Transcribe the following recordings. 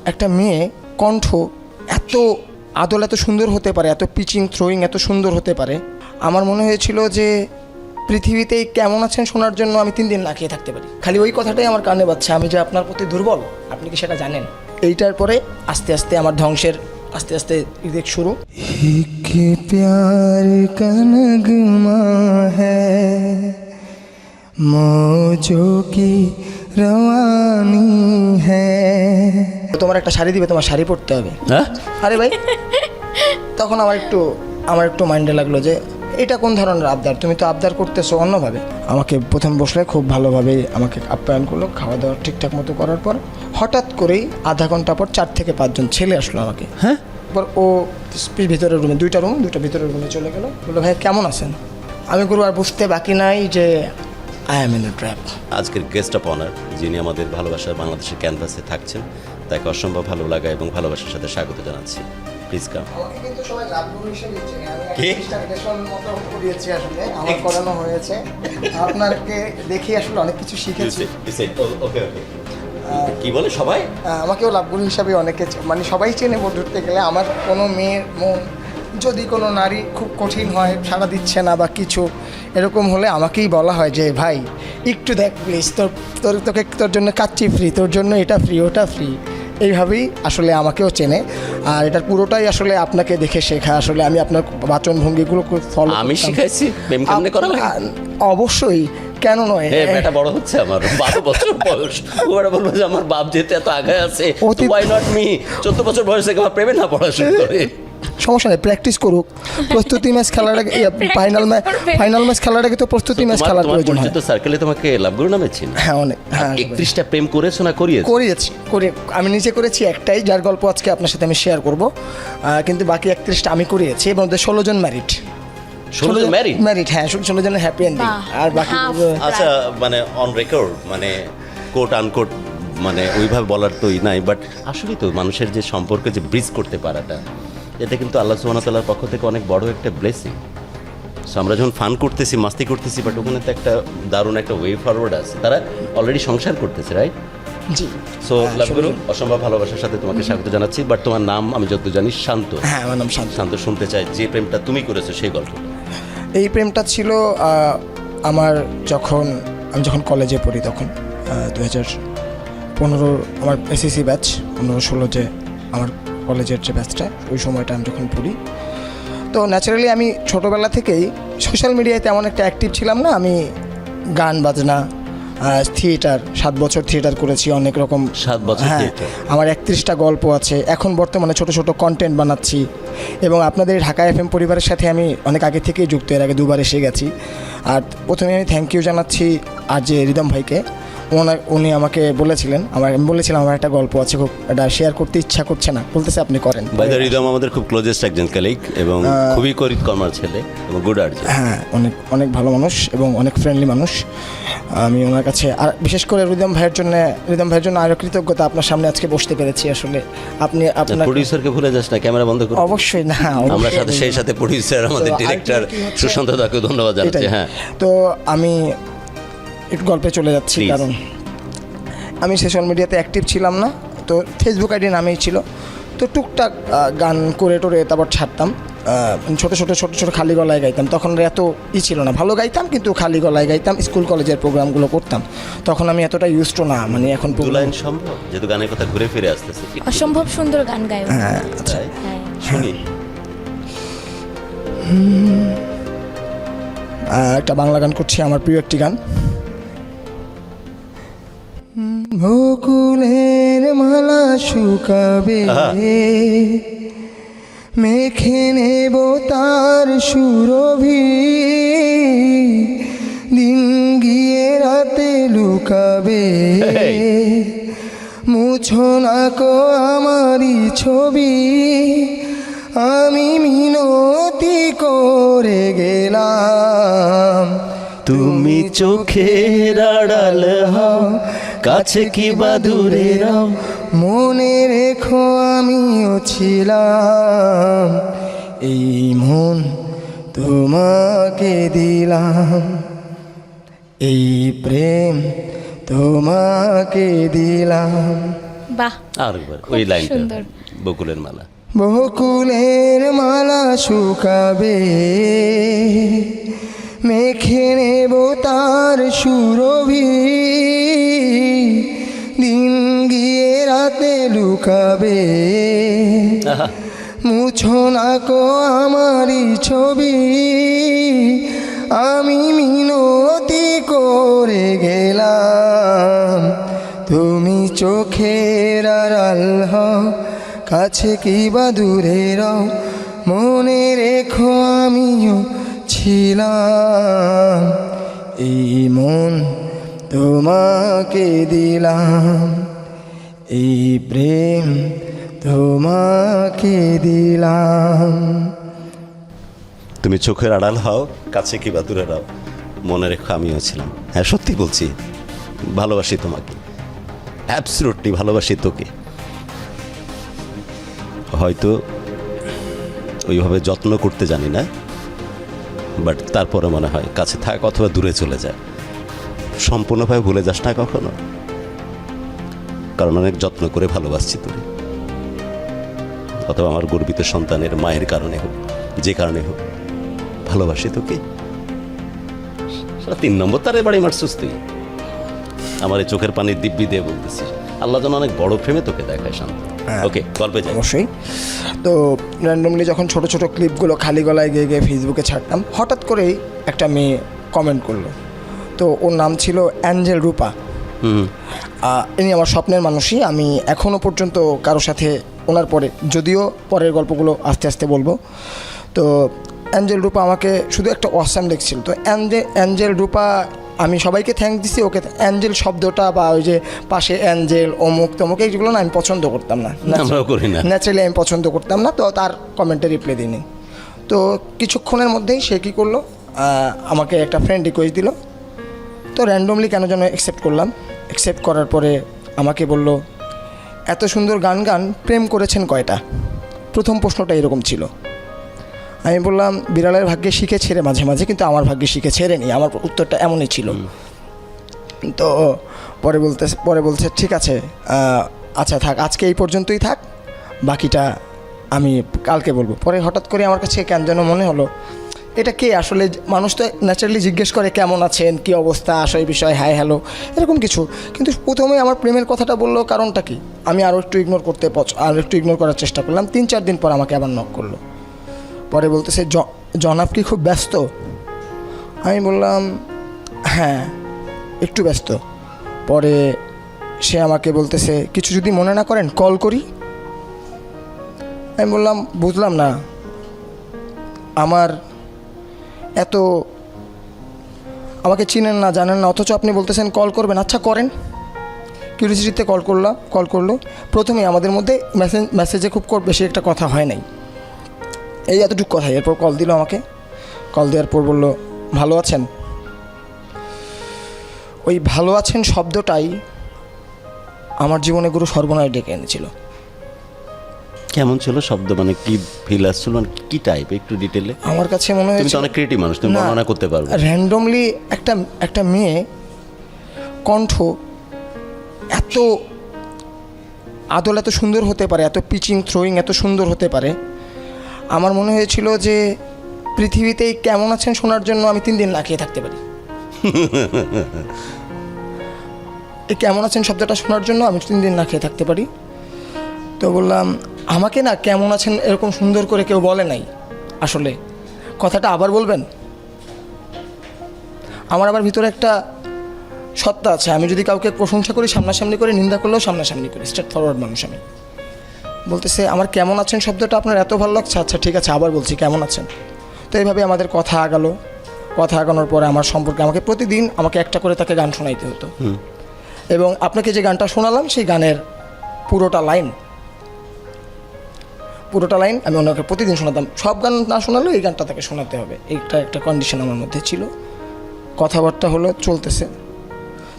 একটা মেয়ে কণ্ঠ এত আদল এত সুন্দর হতে পারে, এত পিচিং থ্রোয়িং এত সুন্দর হতে পারে, আমার মনে হয়েছিল যে পৃথিবীতে কেমন আছেন শোনার জন্য আমি 3 দিন না খেয়ে থাকতে পারি। খালি ওই কথাটাই আমার কানে বাজছে, আমি যে আপনার প্রতি দুর্বল, আপনি কি সেটা জানেন? এইটার পরে আস্তে আস্তে আমার ধ্বংসের আস্তে আস্তে দিক শুরু। কি প্যার কা নগমা হ্যায় মৌজো কি রওয়ানি হ্যায়। তোমার একটা শাড়ি দিবে, তোমার শাড়ি পরতে হবে। হ্যাঁ আরে ভাই, তখন আমার একটু মাইন্ডে লাগলো যে এটা কোন ধরনের আবদার, তুমি তো আবদার করতেছো অন্যভাবে। আমাকে প্রথম বসলে খুব ভালোভাবে আমাকে আপ্যায়ন করলো, খাওয়া দাওয়া ঠিকঠাক মতো করার পর হঠাৎ করেই আধা ঘন্টা পর 4 থেকে 5 জন ছেলে আসলো আমাকে। হ্যাঁ, এবার ও ভিতরের রুমে, দুইটা ভিতরের রুমে চলে গেলো, বললো ভাই কেমন আছেন? আমি গুরু আর বুঝতে বাকি নাই যে I am in a trap. আজকের গেস্ট অফ অনার যিনি আমাদের ভালোবাসার বাংলাদেশের ক্যানভাসে থাকছেন, তাকে অসম্ভব ভালো লাগা এবং ভালোবাসার সাথে স্বাগত জানাচ্ছি। Please come. আমাকে কিন্তু সবাই লাভগুরু হিসেবে চেনে, আমি কি? স্টেশন মতো করিয়েছি, আসলে আমার করানো হয়েছে। আপনাকে দেখে আসলে অনেক কিছু শিখেছি। ওকে কি বলে সবাই? আমাকেও লাভগুরু হিসাবে অনেকে মানে সবাই চেনে ধরতে গেলে। আমার কোনো মেয়ের মন যদি কোনো নারী খুব কঠিন হয়, সাড়া দিচ্ছে না বা কিছু এরকম হলে আমাকেই বলা হয় যে ভাই একটু দেখ প্লিজ, তোর জন্য কাচ্চি ফ্রি, তোর জন্য এটা ফ্রি, ওটা ফ্রি। এইভাবেই আসলে আমাকেও চেনে। আর এটার পুরোটাই আসলে আপনাকে দেখে শেখা। আসলে আমি আপনার বাচনভঙ্গিগুলো খুব ফলো আমি শিখাইছি প্রেম কেমনে করা লাগে? অবশ্যই, কেন নয়। এটা বড় হচ্ছে আমার 12 বছর বয়স, ওরা বলবো যে আমার বাপ যেতে এত আগায় আছে, ওয়াই নট মি? 14 বছর বয়সে কেউ প্রেমে না পড়াশোনা করে? সমস্যা নেই, প্র্যাকটিস করুক। প্রস্তুতি ম্যাচ খেলার আগে, ফাইনাল ম্যাচ খেলার আগে তো প্রস্তুতি ম্যাচ খেলার প্রয়োজন হয়। তো সার্কেলে তোমাকে লাভগুরু নামে চিনি। হ্যাঁ অনেক, হ্যাঁ 31টা প্রেম করেছো না করিয়েছি। আমি নিজে করেছি একটাই, যার গল্প আজকে আপনার সাথে আমি শেয়ার করব। কিন্তু বাকি 31টা আমি করিয়েছি এবং 16 জন ম্যারিড। 16 জন ম্যারিড, হ্যাঁ 16 জনের হ্যাপি এন্ডিং। আর বাকি আচ্ছা, মানে অন রেকর্ড, মানে কোট আনকোট, মানে ওইভাবে বলার তোই নাই, বাট আসলে তো মানুষের যে সম্পর্কে যে ব্রিজ করতে পারাটা, এটা কিন্তু আল্লাহ সুবহানাহু ওয়া তাআলার পক্ষ থেকে অনেক বড় একটা ব্লেসিং। সো আমরা যখন ফান করতেছি, মাস্তি করতেছি, বাট ওখানে তো একটা দারুণ একটা ওয়ে ফরওয়ার্ড আছে। তারা অলরেডি সংসার করতেছে, রাইট? জি। সো লাভগুরু, অসম্ভব ভালোবাসার সাথে তোমাকে স্বাগত জানাচ্ছি। বাট তোমার নাম আমি যত জানি শান্ত। হ্যাঁ, আমার নাম শান্ত। শান্ত, শুনতে চাই যে প্রেমটা তুমি করেছো সেই গল্প। এই প্রেমটা ছিল আমি যখন কলেজে পড়ি, তখন 2015 আমার এসএসসি ব্যাচ, 15-16 যে আমার কলেজের যে ব্যাচটা, ওই সময়টা আমি যখন পড়ি, তো ন্যাচারালি আমি ছোটোবেলা থেকেই সোশ্যাল মিডিয়ায় তেমন একটা অ্যাক্টিভ ছিলাম না। আমি গান বাজনা, থিয়েটার, 7 বছর থিয়েটার করেছি, অনেক রকম। 7 বছর? হ্যাঁ, আমার 31টা গল্প আছে। এখন বর্তমানে ছোট ছোট কন্টেন্ট বানাচ্ছি এবং আপনাদের ঢাকা FM পরিবারের সাথে আমি অনেক আগে থেকেই যুক্ত, এর আগে 2বার এসে গেছি। আর প্রথমে আমি থ্যাংক ইউ জানাচ্ছি আর যে রিদম ভাইকে। উনি আমাকে বলেছিলেন, আমি বলেছিলাম আমার একটা গল্প আছে, খুব এটা শেয়ার করতে ইচ্ছা করছে না, বলতেছে আপনি করেন। রিদম আমাদের খুব ক্লোজেস্ট একজন কলিগ এবং খুবই কর্মার ছেলে এবং গুড আর্টিস্ট। হ্যাঁ, অনেক ভালো মানুষ এবং অনেক ফ্রেন্ডলি মানুষ। আমি ওনার কাছে, আর বিশেষ করে রিদম ভাইয়ের জন্য আরও কৃতজ্ঞতা, আপনার সামনে আজকে বসতে পেরেছি। আসলে আপনার প্রোডিউসারকে ভুলে যাস না, ক্যামেরা বন্ধ করে। অবশ্যই না, আমরা সেই সাথে প্রোডিউসার আমাদের ডিরেক্টর সুশান্ত দাকে ধন্যবাদ জানাচ্ছি। হ্যাঁ, তো আমি একটু গল্পে চলে যাচ্ছি, কারণ আমি সোশ্যাল মিডিয়াতে অ্যাক্টিভ ছিলাম না, তো ফেসবুক আইডি নামেই ছিল। তো টুকটাক গান করে টোরে তারপর ছাড়তাম, ছোটো ছোটো খালি গলায় গাইতাম। তখন এত ছিল না, ভালো গাইতাম কিন্তু খালি গলায় গাইতাম, স্কুল কলেজের প্রোগ্রামগুলো করতাম। তখন আমি এতটা ইউজড না, মানে এখন লাইন সম্ভব, যেহেতু গানের কথা ঘুরে ফিরে আসতেছে। অসম্ভব সুন্দর গান গায়। হ্যাঁ, আচ্ছা শুনি। একটা বাংলা গান করছি, আমার প্রিয় একটি গান। বকুলের মালা শুকাবে, মেখে নেব তার সুরভি, দিন গিয়ে রাতে লুকাবে, মুছো না কো আমারই ছবি, আমি মিনতি করে গেলাম, তুমি চোখের আড়াল হও, কাছে কি বা দূরে রাও, মনে রেখো আমিও ছিলাম, এই মন তোমাকে দিলাম, এই প্রেম তোমাকে দিলাম। বাহ, আরেকবার ওই লাইনটা, সুন্দর। বকুলের মালা। বকুলের মালা শুকাবে, মেখে নেব তার সুরভি, দিন গিয়ে রাতে লুকাবে, আহা, মুছো না কো আমারই ছবি, আমি মিনতি করে গেলাম, তুমি চোখের আড়াল হও, কাছে কি বা দূরে রও, মনে রেখো আমিও ছিলাম, এই মন তোমাকে দিলাম, এই প্রেম তোমাকে দিলাম। তুমি চোখের আড়াল হও, কাছে কি বা দূরে রাও, মনে রেখো আমিও ছিলাম। হ্যাঁ, সত্যি বলছি, ভালোবাসি তোমাকে, অ্যাবসলিউটলি ভালোবাসি তোকে। হয়তো ওইভাবে যত্ন করতে জানি না, বাট তারপরে মনে হয় কাছে থাক অথবা দূরে চলে যায়, সম্পূর্ণভাবে ভুলে যাস না কখনো, কারণ অনেক যত্ন করে ভালোবাসছি তোরে, অথবা আমার গর্বিত সন্তানের মায়ের কারণে হোক, যে কারণে হোক, ভালোবাসি তোকে। 3 নম্বর তারে বাড়ি মারছিস তুই, আমার এই চোখের পানির দিব্যি দিয়ে বলতেছিস। আল্লাহ যেন অনেক বড় প্রেমে তোকে দেখায় শান্ত। ওকে, গল্পে যাই। অবশ্যই। তো র্যান্ডমলি যখন ছোট ছোট ক্লিপগুলো খালি গলায় গিয়ে গিয়ে ফেসবুকে ছাড়তাম, হঠাৎ করেই একটা মেয়ে কমেন্ট করলো। তো ওর নাম ছিল অ্যাঞ্জেল রূপা। ইনি আমার স্বপ্নের মানুষই। আমি এখনও পর্যন্ত কারোর সাথে ওনার পরে, যদিও পরের গল্পগুলো আস্তে আস্তে বলবো। তো অ্যাঞ্জেল রূপা আমাকে শুধু একটা অসাম দেখছিল। তো অ্যাঞ্জেল রূপা, আমি সবাইকে থ্যাঙ্ক দিছি, ওকে অ্যাঞ্জেল শব্দটা বা ওই যে পাশে অ্যাঞ্জেল অমুক তমুক এইগুলো না আমি পছন্দ করতাম না, আমরাও করি না, ন্যাচারালি আমি পছন্দ করতাম না। তো তার কমেন্টে রিপ্লাই দিইনি। তো কিছুক্ষণের মধ্যেই সে কী করলো, আমাকে একটা ফ্রেন্ড রিকোয়েস্ট দিল। তো র্যান্ডমলি কেন যেন অ্যাকসেপ্ট করলাম। অ্যাকসেপ্ট করার পরে আমাকে বলল, এত সুন্দর গান প্রেম করেছেন কয়টা? প্রথম প্রশ্নটা এরকম ছিল। আমি বললাম, বিড়ালের ভাগ্যে শিখে ছেড়ে মাঝে মাঝে, কিন্তু আমার ভাগ্যে শিখে ছেড়েনি। আমার উত্তরটা এমনই ছিল। তো পরে বলছে ঠিক আছে, আচ্ছা থাক, আজকে এই পর্যন্তই থাক, বাকিটা আমি কালকে বলবো। পরে হঠাৎ করে আমার কাছে কেন যেন মনে হলো, এটা কে আসলে? মানুষ তো ন্যাচারালি জিজ্ঞেস করে কেমন আছেন, কী অবস্থা, আশয় বিষয়, হাই হ্যালো, এরকম কিছু। কিন্তু প্রথমেই আমার প্রেমের কথাটা বললো, কারণটা কি? আমি আরও একটু ইগনোর করার চেষ্টা করলাম। 3-4 দিন পর আমাকে আবার নক করলো। পরে বলতেছে, জনাব কি খুব ব্যস্ত? আমি বললাম হ্যাঁ, একটু ব্যস্ত। পরে সে আমাকে বলতেছে, কিছু যদি মনে না করেন কল করি। আমি বললাম, বুঝলাম না, আমার এত, আমাকে চিনেন না, জানেন না, অথচ আপনি বলতেছেন কল করবেন। আচ্ছা করেন। কিউরিয়াসিটিতে কল করলো। প্রথমে আমাদের মধ্যে মেসেজে খুব বেশি একটা কথা হয় নাই, এই এতটুকু কথাই। এরপর কল দিল আমাকে। কল দেওয়ার পর বলল, ভালো আছেন? ওই ভালো আছেন শব্দটাই আমার জীবনে গুরু সর্বনাশ ডেকে এনেছিল। কেমন ছিল শব্দ, মানে কি ফিল আসছিল, মানে কি টাইপ, একটু ডিটেলে? আমার কাছে মনে তুমি তো হয়েছে অনেক ক্রিয়েটিভ মানুষ, তুমি বর্ণনা করতে পারবে। র্যান্ডমলি একটা মেয়ে কণ্ঠ এত আদল, এত সুন্দর হতে পারে, এত পিচিং থ্রোয়িং এত সুন্দর হতে পারে। আমার মনে হয়েছিল যে পৃথিবীতেই কেমন আছেন শোনার জন্য আমি 3 দিন না খেয়ে থাকতে পারি। এই কেমন আছেন শব্দটা শোনার জন্য আমি 3 দিন না খেয়ে থাকতে পারি। তো বললাম, আমাকে না কেমন আছেন এরকম সুন্দর করে কেউ বলে নাই, আসলে কথাটা আবার বলবেন? আমার আবার ভিতরে একটা সত্তা আছে, আমি যদি কাউকে প্রশংসা করি সামনাসামনি করে, নিন্দা করলেও সামনাসামনি করি, স্ট্রেট ফরওয়ার্ড মানুষ আমি। বলতেছে, আমার কেমন আছেন শব্দটা আপনার এত ভালো লাগছে, আচ্ছা ঠিক আছে আবার বলছি কেমন আছেন। তো এইভাবে আমাদের কথা আগালো। কথা আগানোর পরে আমার সম্পর্কে আমাকে প্রতিদিন একটা করে তাকে গান শোনাইতে হতো। এবং আপনাকে যে গানটা শোনালাম সেই গানের পুরোটা লাইন আমি ওনাকে প্রতিদিন শোনাতাম। সব গান না শোনালেও এই গানটা তাকে শোনাতে হবে, এইটা একটা কন্ডিশন আমার মধ্যে ছিল। কথাবার্তা হলো, চলতেছে।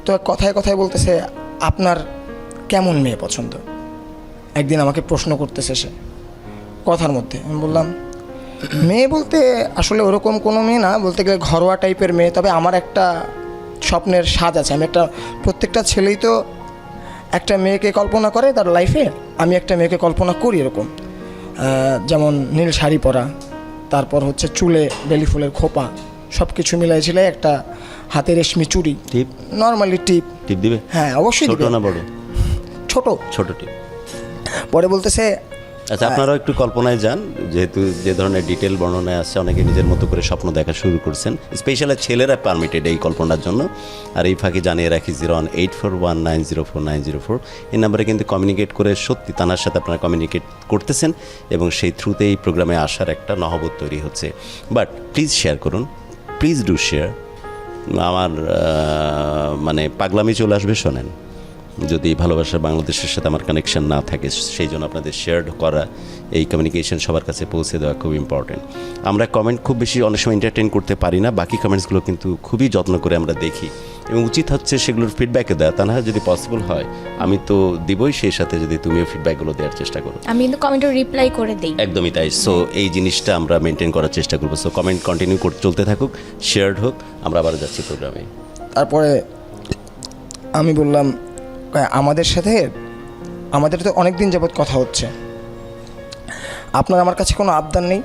তো কথায় কথায় বলতেছে, আপনার কেমন মেয়ে পছন্দ? একদিন আমাকে প্রশ্ন করতেছে সে কথার মধ্যে। আমি বললাম, মেয়ে বলতে আসলে ওরকম কোনো মেয়ে না, বলতে গেলে ঘরোয়া টাইপের মেয়ে। তবে আমার একটা স্বপ্নের সাজ আছে, আমি প্রত্যেকটা ছেলেই তো একটা মেয়েকে কল্পনা করে তার লাইফে, আমি একটা মেয়েকে কল্পনা করি এরকম, যেমন নীল শাড়ি পরা, তারপর হচ্ছে চুলে বেলি ফুলের খোপা, সব কিছু মিলাই ঝিলাই একটা হাতে রেশমি চুড়ি, টিপ নর্মালি টিপ। টিপ দিবে? হ্যাঁ অবশ্যই ছোট দিবে। না বড়? ছোট। ছোট টিপ। পরে বলতেছে আচ্ছা, আপনারাও একটু কল্পনায় যান, যেহেতু যে ধরনের ডিটেল বর্ণনায় আসছে, অনেকে নিজের মতো করে স্বপ্ন দেখা শুরু করছেন। স্পেশালি ছেলেরা পারমিটেড এই কল্পনার জন্য। আর এই ফাঁকে জানিয়ে রাখি 01841904904 এই নাম্বারে কিন্তু কমিউনিকেট করে সত্যি তানার সাথে আপনারা কমিউনিকেট করতেছেন এবং সেই থ্রুতে এই প্রোগ্রামে আসার একটা নহবত তৈরি হচ্ছে। বাট প্লিজ শেয়ার করুন, প্লিজ ডু শেয়ার। আমার মানে পাগলামি চলে আসবে, শোনেন, যদি ভালোবাসার বাংলাদেশের সাথে আমার কানেকশন না থাকে, সেই জন্য আপনাদের শেয়ার করা, এই কমিউনিকেশন সবার কাছে পৌঁছে দেওয়া খুব ইম্পর্টেন্ট। আমরা কমেন্ট খুব বেশি অনেক সময় এন্টারটেইন করতে পারি না, বাকি কমেন্টসগুলো কিন্তু খুবই যত্ন করে আমরা দেখি এবং উচিত হচ্ছে সেগুলোর ফিডব্যাকে দেওয়া। তা না হয় যদি পসিবল হয় আমি তো দিবই, সেই সাথে যদি তুমিও ফিডব্যাকগুলো দেওয়ার চেষ্টা করো। আমি কিন্তু কমেন্টে রিপ্লাই করে দিই। একদমই তাই। সো এই জিনিসটা আমরা মেনটেন করার চেষ্টা করবো। সো কমেন্ট কন্টিনিউ চলতে থাকুক, শেয়ার্ড হোক। আমরা আবার যাচ্ছি প্রোগ্রামে। তারপরে আমি বললাম আমাদের সাথে, আমাদের তো অনেক দিন যাবৎ কথা হচ্ছে, আপনার আমার কাছে কোনো আবদার নেই।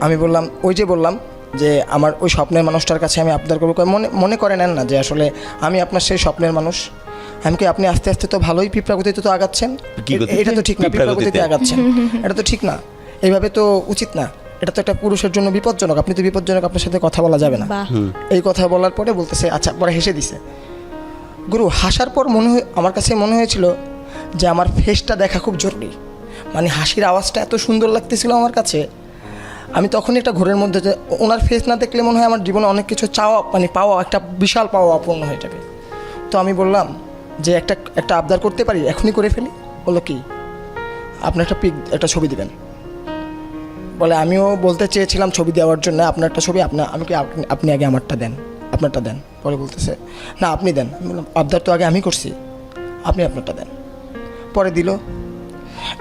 আমি বললাম, ওই যে বললাম যে আমার ওই স্বপ্নের মানুষটার কাছে আমি আবদার করবো, মনে করে নেন না যে আসলে আমি আপনার সেই স্বপ্নের মানুষ। আমি কি, আপনি আস্তে আস্তে তো ভালোই পিঁপড়াগতিতে তো আগাচ্ছেন, এটা তো ঠিক না, পিঁপড়াগতিতে আগাচ্ছেন, এটা তো ঠিক না, এইভাবে তো উচিত না, এটা তো একটা পুরুষের জন্য বিপজ্জনক, আপনি তো বিপজ্জনক, আপনার সাথে কথা বলা যাবে না। এই কথা বলার পরে বলতেছে আচ্ছা, পরে হেসে দিছে। গুরু হাসার পর আমার কাছে মনে হয়েছিল যে আমার ফেসটা দেখা খুব জরুরি, মানে হাসির আওয়াজটা এত সুন্দর লাগতেছিল আমার কাছে। আমি তখনই একটা ঘোরের মধ্যে, যে ওনার ফেস না দেখলে মনে হয় আমার জীবনে অনেক কিছু চাওয়া, মানে পাওয়া, একটা বিশাল পাওয়া অপূর্ণ হয়ে যাবে। তো আমি বললাম যে একটা আবদার করতে পারি, এখনই করে ফেলি। বললো কি, আপনি একটা ছবি দিবেন। বলে আমিও বলতে চেয়েছিলাম ছবি দেওয়ার জন্য, আপনার একটা ছবি, আপনি আগে আমারটা দেন, আপনারটা দেন। পরে বলতেছে না আপনি দেন। আমি বললাম আবদার তো আগে আমি করছি, আপনি আপনারটা দেন। পরে দিল।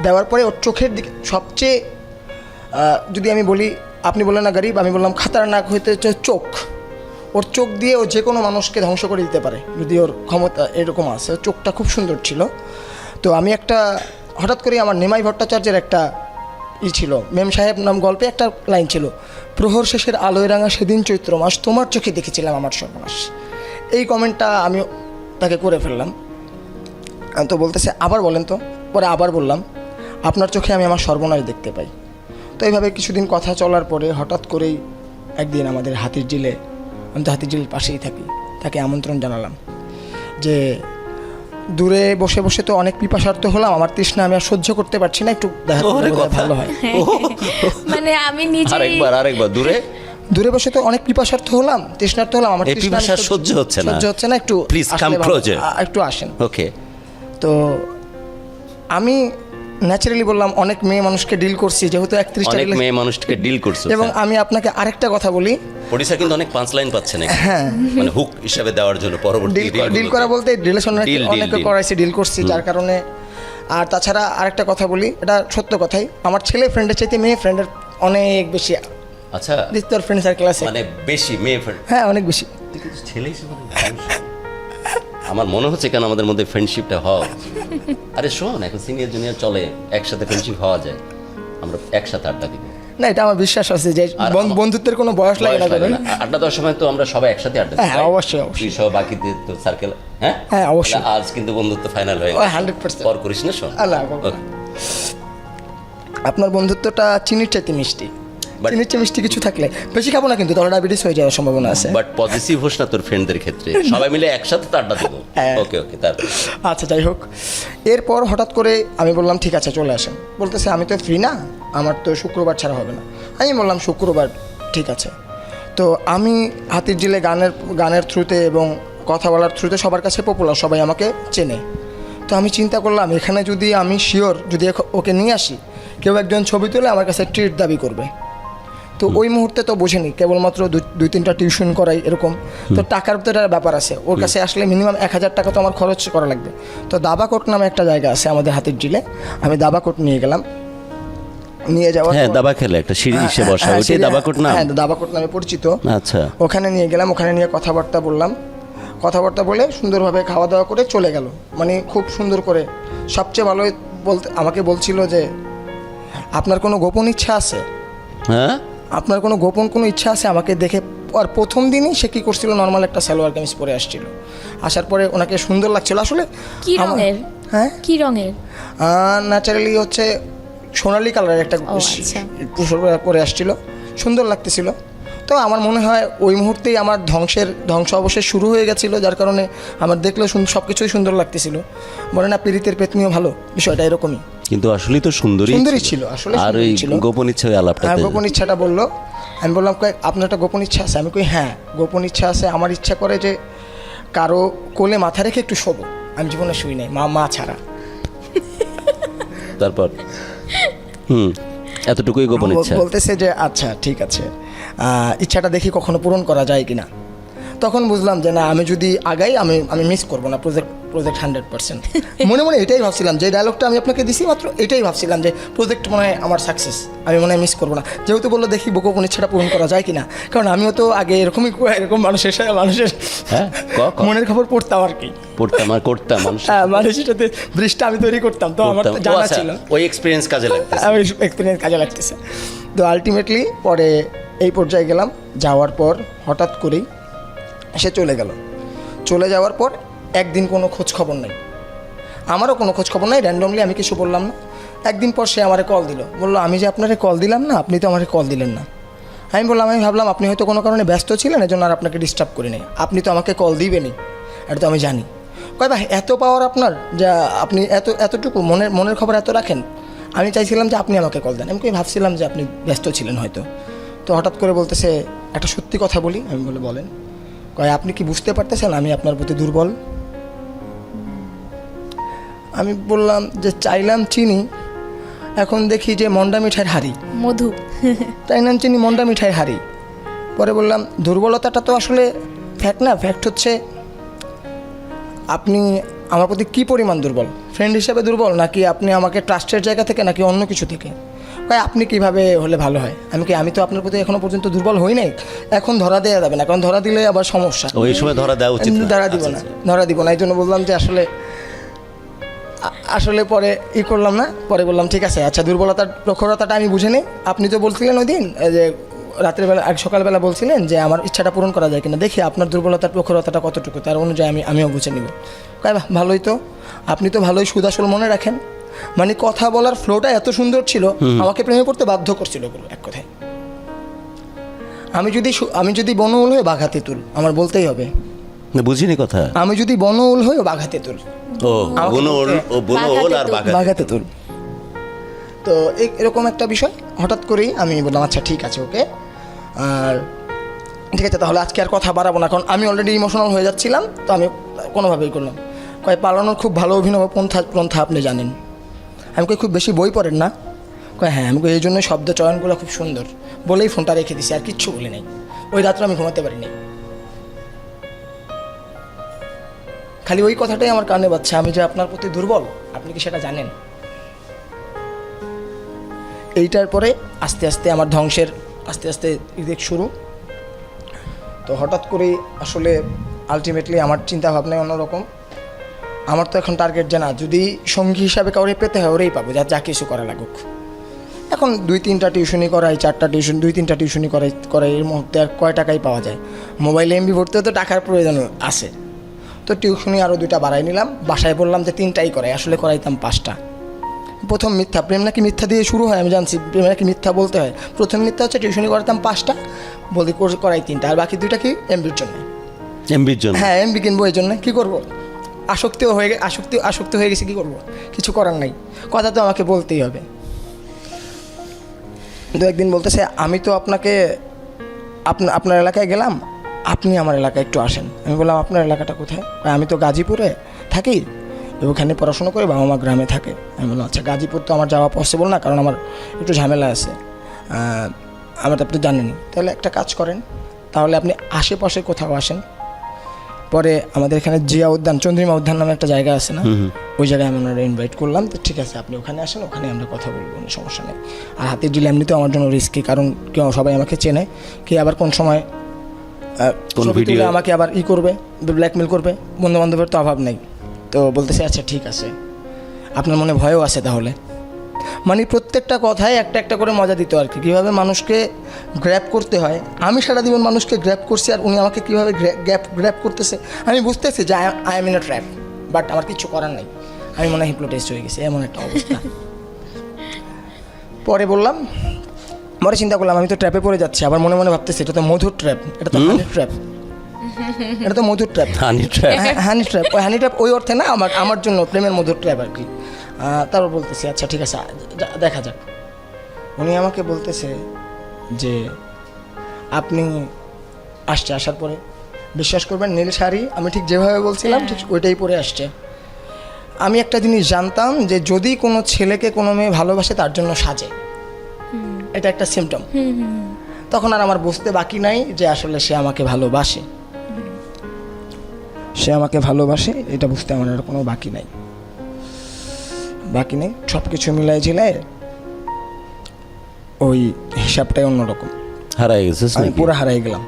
দেওয়ার পরে ওর চোখের দিকে সবচেয়ে, যদি আমি বলি, আপনি বললেন না গরিব, আমি বললাম খাতারনাক হইতে হচ্ছে চোখ। ওর চোখ দিয়ে ও যে কোনো মানুষকে ধ্বংস করে দিতে পারে যদি ওর ক্ষমতা এরকম আছে। চোখটা খুব সুন্দর ছিল। তো আমি হঠাৎ করে আমার নিমাই ভট্টাচার্যের একটা ছিল, মেম সাহেব নাম গল্পে একটা লাইন ছিল, প্রহর শেষের আলোয় রাঙা সেদিন চৈত্র মাস, তোমার চোখে দেখেছিলাম আমার সর্বনাশ। এই কমেন্টটা আমি তাকে করে ফেললাম। তো বলতেছে আবার বলেন তো। পরে আবার বললাম আপনার চোখে আমি আমার সর্বনাশ দেখতে পাই। তো এইভাবে কিছুদিন কথা চলার পরে হঠাৎ করেই একদিন আমাদের হাতির ঝিলে, আমি তো হাতির ঝিলের পাশেই থাকি, তাকে আমন্ত্রণ জানালাম যে দূরে বসে বসে তো অনেক পিপাসার্থ হলাম, আমার তৃষ্ণা আমি আর সহ্য করতে পারছি না, একটু দেখা করলে ভালো হয়। মানে আমি নিজে আরেকবার দূরে বসে তো অনেক পিপাসার্থ হলাম, তৃষ্ণার্থ হলাম, আমার পিপাসা সহ্য হচ্ছে না, একটু প্লিজ কাম ক্লোজার, একটু আসেন। ওকে। তো আমি ন্যাচারালি বললাম অনেক মেয়ে মানুষকে ডিল করছি, যেহেতু 31টা অনেক মেয়ে মানুষকে ডিল করছো। এবং আমি আপনাকে আরেকটা কথা বলি, প্রোডিউসার কিন্তু অনেক পাঁচ লাইন পাচ্ছে না, হ্যাঁ, মানে হুক হিসাবে দেওয়ার জন্য পরবর্তী ডিল করা বলতে রিলেশন অনেকে করাইছি, ডিল করছি, যার কারণে। আর তাছাড়া আরেকটা কথা বলি, এটা সত্য কথাই, আমার ছেলে ফ্রেন্ডের চাইতে মেয়ে ফ্রেন্ডের অনেক বেশি। আচ্ছা, তোর ফ্রেন্ড সার্কেল আছে মানে বেশি মেয়ে ফ্রেন্ড? হ্যাঁ অনেক বেশি। ছেলে হিসেবে আমার মনে হচ্ছে কেন আমাদের মধ্যে ফ্রেন্ডশিপটা হয়। আরে শোন, এখন সিনিয়র জুনিয়র চলে, একসাথে ফ্রেন্ডশিপ হওয়া যায়, আমরা একসাথে আড্ডা দিব না, এটা আমার বিশ্বাস আছে যে বন্ধুত্বের কোনো বয়স লাগে না। আড্ডা দেওয়ার সময় তো আমরা সবাই একসাথে আড্ডা দিই। হ্যাঁ অবশ্যই তুই সহ বাকি তো সার্কেল। হ্যাঁ হ্যাঁ অবশ্যই। আজ কিন্তু বন্ধুত্ব ফাইনাল হয়ে 100%। পর করিস না, শোন। আপনার বন্ধুত্বটা চিনির চাইতে মিষ্টি, চিনির চেয়ে মিষ্টি কিছু থাকলে বেশি খাবো না, কিন্তু তাহলে ডায়াবেটিস হয়ে যাওয়ার সম্ভাবনা আছে। বাট পজিটিভ হোস না তোর ফ্রেন্ডদের ক্ষেত্রে, সবাই মিলে একসাথে তো আড্ডা দেবো। ওকে তারপর আচ্ছা যাই হোক, এরপর হঠাৎ করে আমি বললাম ঠিক আছে চলে আসেন। বলতেছে আমি তো ফ্রি না, আমার তো শুক্রবার ছাড়া হবে না। আমি বললাম শুক্রবার ঠিক আছে। তো আমি হাতির ঝিলে গানের থ্রুতে এবং কথা বলার থ্রুতে সবার কাছে পপুলার, সবাই আমাকে চেনে। তো আমি চিন্তা করলাম এখানে যদি আমি শিওর যদি ওকে নিয়ে আসি, কেউ একজন ছবি তুলে আমার কাছে ট্রিট দাবি করবে। তো ওই মুহূর্তে তো বুঝিনি, কেবলমাত্র 2-3টা টিউশন করাই এরকম, তো টাকার তো একটা ব্যাপার আছে। ওর কাছে আসলে মিনিমাম 1000 টাকা তো আমার খরচ করা লাগবে। তো দাবাকোট নামে একটা জায়গা আছে আমাদের হাতির ঝিলে, আমি দাবাকোট নিয়ে গেলাম। নিয়ে যাওয়ার দাবা খেলে একটা সিঁড়ি এসে বসা, ওইটাই দাবাকোট না? হ্যাঁ দাবাকোট নামে পরিচিত। আচ্ছা, ওখানে নিয়ে গেলাম, ওখানে নিয়ে কথাবার্তা বললাম। কথাবার্তা বলে সুন্দরভাবে খাওয়া দাওয়া করে চলে গেল। মানে খুব সুন্দর করে, সবচেয়ে ভালো বলতে আমাকে বলছিল যে আপনার কোনো গোপন ইচ্ছা আছে, হ্যাঁ, আপনার কোনো গোপন কোনো ইচ্ছা আছে আমাকে দেখে। আর প্রথম দিনই সে কী করছিল, নর্মাল একটা সালোয়ার কামিজ পরে আসছিল। আসার পরে ওনাকে সুন্দর লাগছিল আসলে। কি রঙের? হ্যাঁ, কি রঙের? ন্যাচারালি হচ্ছে সোনালি কালারের একটা ও, আচ্ছা। পোশাক পরে আসছিল, সুন্দর লাগতেছিল। তো আমার মনে হয় ওই মুহূর্তেই আমার ধ্বংস অবশেষ শুরু হয়ে গেছিলো, যার কারণে আমার দেখলেও সব কিছুই সুন্দর লাগতেছিল। বলে না পীড়িতের পেতনিও ভালো, বিষয়টা এরকমই। কিন্তু আসলেই তো সুন্দরই ছিল আসলে, আর ওই সুন্দরই ছিল। গোপন ইচ্ছা ওই আলাপটা, হ্যাঁ, গোপন ইচ্ছাটা বললো। আমি বললাম আপনার একটা গোপন ইচ্ছা আছে? আমি কই হ্যাঁ গোপন ইচ্ছা আছে, আমার ইচ্ছা করে যে কারো কোলে মাথা রেখে একটু শোবো। আমি জীবনে শুই নাই মা ছাড়া। তারপর এতটুকুই গোপন ইচ্ছা। বলতেছে যে আচ্ছা ঠিক আছে, ইচ্ছাটা দেখি কখনো পূরণ করা যায় কিনা। তখন বুঝলাম যে না, আমি যদি আগাই আমি মিস করবো না প্রজেক্ট 100%। মনে মনে এটাই ভাবছিলাম, যে ডায়লগটা আমি আপনাকে দিছি মাত্র এটাই ভাবছিলাম যে প্রজেক্ট মনে হয় আমার সাকসেস, আমি মনে হয় মিস করবো না। যেহেতু বললো দেখি গোপন ইচ্ছাটা পূরণ করা যায় কিনা, কারণ আমিও তো আগে এরকম মানুষের হ্যাঁ, মনের খবর পড়তাম আর কি, করতাম মানুষের সাথে বৃষ্টি আমি তৈরি করতাম, তো আমার তো জানা ছিল, ওই এক্সপিরিয়েন্স কাজে লাগতেছে। ওই এক্সপিরিয়েন্স কাজে লাগতেছে। তো আলটিমেটলি পরে এই পর্যায়ে গেলাম। যাওয়ার পর হঠাৎ করেই সে চলে যাওয়ার পর একদিন কোনো খোঁজ খবর নেই, আমারও কোনো খোঁজ খবর নাই। র্যান্ডমলি আমি কিছু বললাম না। একদিন পর সে আমারে কল দিল, বললো আমি যে আপনারে কল দিলাম না, আপনি তো আমারে কল দিলেন না। আমি বললাম আমি ভাবলাম আপনি হয়তো কোনো কারণে ব্যস্ত ছিলেন, এজন্য আর আপনাকে ডিস্টার্ব করি নাই, আপনি তো আমাকে কল দিবেনই, এটা তো আমি জানি। কয় ভাই এত পাওয়ার আপনার, যা আপনি এতটুকু মনের খবর এত রাখেন। আমি চাইছিলাম যে আপনি আমাকে কল দেন, আমি ভাবছিলাম যে আপনি ব্যস্ত ছিলেন হয়তো। তো হঠাৎ করে বলতেছে একটা সত্যি কথা বলি। আমি বলেন। কয় আপনি কি বুঝতে পারতেছেন আমি আপনার প্রতি দুর্বল? আমি বললাম যে চাইলাম চিনি, এখন দেখি যে মন্ডা মিঠাইয়ের হাড়ি, মধু। চাইলাম চিনি মন্ডা মিঠাইয়ের হাড়ি। পরে বললাম দুর্বলতাটা তো আসলে ফ্যাক্ট না, ফ্যাক্ট হচ্ছে আপনি আমার প্রতি কী পরিমাণ দুর্বল, ফ্রেন্ড হিসেবে দুর্বল নাকি আপনি আমাকে ট্রাস্টের জায়গা থেকে নাকি অন্য কিছু থেকে। ভাই আপনি কিভাবে হলে ভালো হয়? আমি তো আপনার প্রতি এখনো পর্যন্ত দুর্বল হই নাই, এখন ধরা দেওয়া যাবে না, কারণ ধরা দিলে আবার সমস্যা। ওই সময় ধরা দেওয়া উচিত না। ধরা দিব না। এই জন্য বললাম যে আসলে পরে করলাম না। পরে বললাম ঠিক আছে, আচ্ছা দুর্বলতার প্রখরতাটা আমি বুঝে নিই। আপনি তো বলছিলেন ওই দিন যে রাত্রেবেলা সকালবেলা বলছিলেন যে আমার ইচ্ছাটা পূরণ করা যায় কিনা, দেখি আপনার দুর্বলতার প্রখরতাটা কতটুকু, তার অনুযায়ী আমিও বুঝে নিব। ভালোই তো, আপনি তো ভালোই সুদাসল মনে রাখেন। মানে কথা বলার ফ্লোটা এত সুন্দর ছিল, আমাকে প্রেমে পড়তে বাধ্য করছিল এক কথায়। আমি যদি বনউল হয়ে বাঘাতে তুল, আমার বলতেই হবে। বুঝিনি কথা। আমি যদি বনউল হয়ে বাঘাতে তুল, বাঘাতে তুল। তো এরকম একটা বিষয় হঠাৎ করেই আমি বললাম আচ্ছা ঠিক আছে, ওকে, আর ঠিক আছে তাহলে আজকে আর কথা বাড়াবো না, কারণ আমি অলরেডি ইমোশনাল হয়ে যাচ্ছিলাম। তো আমি কোনোভাবেই করলাম। পালানোর খুব ভালো অভিনব পন্থা আপনি জানেন। আমি খুব বেশি বই পড়েন না? হ্যাঁ। আমি এই জন্য শব্দ চয়নগুলো খুব সুন্দর বলেই ফোনটা রেখে দিছি, আর কিচ্ছু বলি নাই। ওই রাত্রে আমি ঘুমাতে পারিনি, খালি ওই কথাটাই আমার কানে বাজছে, আমি যে আপনার প্রতি দুর্বল, আপনি কি সেটা জানেন? এইটার পরে আস্তে আস্তে আমার ধ্বংসের দিক শুরু। তো হঠাৎ করেই আসলে আলটিমেটলি আমার চিন্তা ভাবনায় অন্যরকম। আমার তো এখন টার্গেট যে না, যদি সঙ্গী হিসাবে কাউরে পেতে হয় ওরেই পাবো, যা কিছু করা লাগুক। এখন 2-3টা টিউশনি করাই, 4টা টিউশন, 2-3টা টিউশনি করাই এর মুহূর্তে আর কয় টাকাই পাওয়া যায়? মোবাইলে এমবি ভরতেও তো টাকার প্রয়োজন আছে। তো টিউশনি আরও 2টা বাড়াই নিলাম। বাসায় বললাম যে 3টাই করাই, আসলে করাইতাম 5টা। প্রথম মিথ্যা, প্রেম নাকি মিথ্যা দিয়ে শুরু হয়, আমি জানছি প্রেম নাকি মিথ্যা বলতে হয়। প্রথম মিথ্যা হচ্ছে টিউশনি করাতাম 5টা, বলি করাই 3টা, আর বাকি 2টা কি এমবির জন্য। হ্যাঁ, এমবি কিনবো, এই জন্য কী করবো, আসক্তি হয়ে গেছে, কী করবো, কিছু করার নাই, কথা তো আমাকে বলতেই হবে। তো একদিন বলতেছে আমি তো আপনার এলাকায় গেলাম, আপনি আমার এলাকায় একটু আসেন। আমি বললাম আপনার এলাকাটা কোথায়? আমি তো গাজীপুরে থাকি, ওখানে পড়াশোনা করে, বাবা মা গ্রামে থাকে। আমি বললাম আচ্ছা গাজীপুর তো আমার যাওয়া পসিবল না, কারণ আমার একটু ঝামেলা আছে, আমার তো আপনি জানেনই। তাহলে একটা কাজ করেন, তাহলে আপনি আশেপাশে কোথাও আসেন। পরে আমাদের এখানে জিয়া উদ্যান, চন্দ্রিমা উদ্যান নামে একটা জায়গা আছে না, ওই জায়গায় আমি ওনারা ইনভাইট করলাম। তো ঠিক আছে আপনি ওখানে আসেন, ওখানে আমরা কথা বলবো, কোনো সমস্যা নেই। আর হাতের ডিল এমনিতেও আমার জন্য রিস্কি, কারণ কেউ সবাই আমাকে চেনে, কে আবার কোন সময় কোন ছবি ভিডিও? তুলে আমাকে আবার করবে, ব্ল্যাকমেল করবে। বন্ধু বান্ধবের তো অভাব নেই। তো বলতেছে আচ্ছা ঠিক আছে, আপনার মনে ভয়ও আছে তাহলে। মানে প্রত্যেকটা কথায় একটা একটা করে মজা দিত আর কি, কীভাবে মানুষকে গ্র্যাপ করতে হয়। আমি সারা জীবন মানুষকে গ্র্যাপ করছি, আর উনি আমাকে কীভাবে গ্র্যাপ করতেছে। আমি বুঝতেছি যে I am in a trap, but আমার কিছু করার নাই। আমি মনে হয় হিপনোটাইজড হয়ে গেছি, এমন একটা অবস্থা। পরে বললাম, পরে চিন্তা করলাম আমি তো ট্র্যাপে পড়ে যাচ্ছি। আবার মনে মনে ভাবতেছি এটা তো মধুর ট্র্যাপ, এটা তো হানি ট্র্যাপ, এটা তো মধুর ট্র্যাপ। হানি ট্র্যাপ? হানি ট্র্যাপ, ওই হানি ট্র্যাপ ওই অর্থে না, আমার জন্য প্রেমের মধুর ট্র্যাপ আর কি। তারপর বলতেছি আচ্ছা ঠিক আছে, দেখা যাক। উনি আমাকে বলতেছে যে আপনি আসার পরে বিশ্বাস করবেন, নীল শাড়ি আমি ঠিক যেভাবে বলছিলাম ঠিক ওইটাই পরে আসছে। আমি একটা জিনিস জানতাম যে যদি কোনো ছেলেকে কোনো মেয়ে ভালোবাসে তার জন্য সাজে, এটা একটা সিমটম। তখন আর আমার বুঝতে বাকি নাই যে আসলে সে আমাকে ভালোবাসে, সে আমাকে ভালোবাসে, এটা বুঝতে আমার আর কোনো বাকি নাই। সব কিছু মিলাই ঝিলায় ওই হিসাবটাই অন্যরকম। হারাই গেছিস আমি নাকি? পুরো হারাই গেলাম।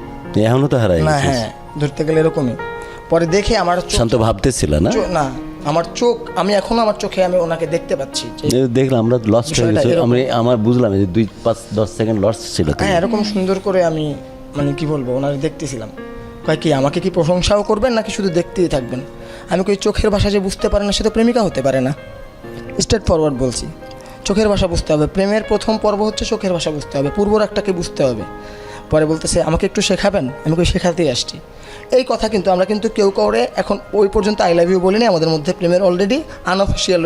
এখনো তো হারাই না, গেছিস? হ্যাঁ, ধরতে গেলে এরকমই। পরে দেখে আমার শান্ত ভাবতেছিল না? না, আমার চোখ, আমি এখনো আমার চোখে আমি ওনাকে দেখতে পাচ্ছি যে দেখলাম আমরা লস্ট হয়ে বিষয়টা গেছি। এরকম। আমার বুঝলাম যে 2-5-10 সেকেন্ড লস্ট ছিল তো। হ্যাঁ, এরকম সুন্দর করে আমি মানে কি বলবো ওনারে দেখতেছিলাম। কয় কি আমাকে কি প্রশংসাও করবেন নাকি শুধু দেখতেই থাকবেন? আমি কই চোখের ভাষা যে বুঝতে পারে না সে তো প্রেমিকা হতে পারে না। স্ট্রেট ফরওয়ার্ড বলছি, চোখের ভাষা বুঝতে হবে। প্রেমের প্রথম পর্ব হচ্ছে চোখের ভাষা বুঝতে হবে, পূর্ব রাগটাকে বুঝতে হবে। পরে বলতেছে আমাকে একটু শেখাবেন, আমি কই শেখাতেই আসছি। এই কথা কিন্তু আমরা কিন্তু কেউ কাউরে এখন ওই পর্যন্ত আই লাভ ইউ বলিনি। আমাদের মধ্যে প্রেমের অলরেডি আনঅফিসিয়াল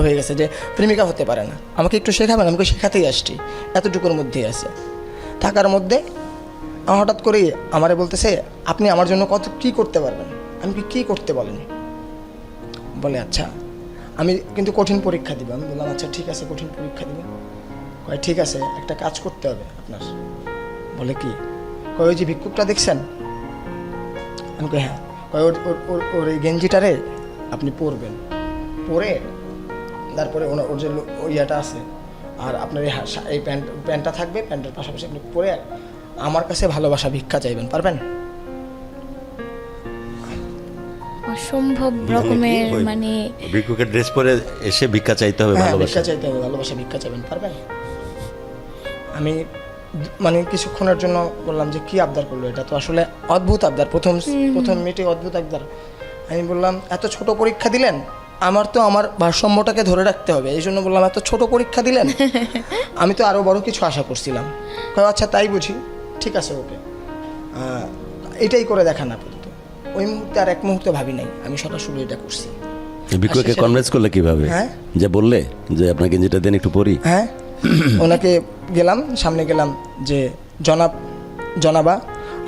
হয়ে গেছে যে প্রেমিকা হতে পারে না। আমাকে একটু শেখাবেন, আমাকে শেখাতেই আসছি, এতটুকুর মধ্যেই আছে। থাকার মধ্যে হঠাৎ করেই আমারে বলতেছে আপনি আমার জন্য কী করতে পারবেন? আমি কী করতে বলেন? বলে আচ্ছা আমি কিন্তু কঠিন পরীক্ষা দিব। আমি বললাম আচ্ছা ঠিক আছে, কঠিন পরীক্ষা দিব। কয় ঠিক আছে, একটা কাজ করতে হবে আপনার। বলে কি? কয় ওই যে ভিক্ষুকটা দেখছেন? আমি কই হ্যাঁ। কয় ওর এই গেঞ্জিটারে আপনি পরবেন, পরে তারপরে ওর যে ইয়েটা আছে, আর আপনার এই প্যান্টটা থাকবে, প্যান্টের পাশাপাশি আপনি পরে আমার কাছে ভালোবাসা ভিক্ষা চাইবেন, পারবেন? অসম্ভব রকমের মানে ভিক্ষুকের ড্রেস পরে এসে ভিক্ষা চাইতে হবে, হ্যাঁ, ভালোবাসা ভিক্ষা চাইতে হবে, ভালোবাসা ভিক্ষা চাইবেন, পারবেন? আমি মানে কিছুক্ষণের জন্য বললাম যে কি আবদার করলো, এটা তো আসলে অদ্ভুত আবদার, প্রথম মিটে অদ্ভুত আবদার। আমি বললাম এত ছোট পরীক্ষা দিলেন, আমার তো আমার ভারসাম্যটাকে ধরে রাখতে হবে, এই জন্য বললাম এত ছোট পরীক্ষা দিলেন, আমি তো আরও বড় কিছু আশা করছিলাম। আচ্ছা তাই বুঝি, ঠিক আছে ওকে, এটাই করে দেখান আপাতত। ওই মুহূর্তে আর এক মুহূর্তে ভাবি নাই, আমি সরাসরি এটা করছি। ভিক্ষুকে কনভিন্স করলে কিভাবে? হ্যাঁ, যে বললে যে আপনাকে গেঞ্জিটা দেন একটু পরি। হ্যাঁ, ওনাকে গেলাম, সামনে গেলাম যে জনাবা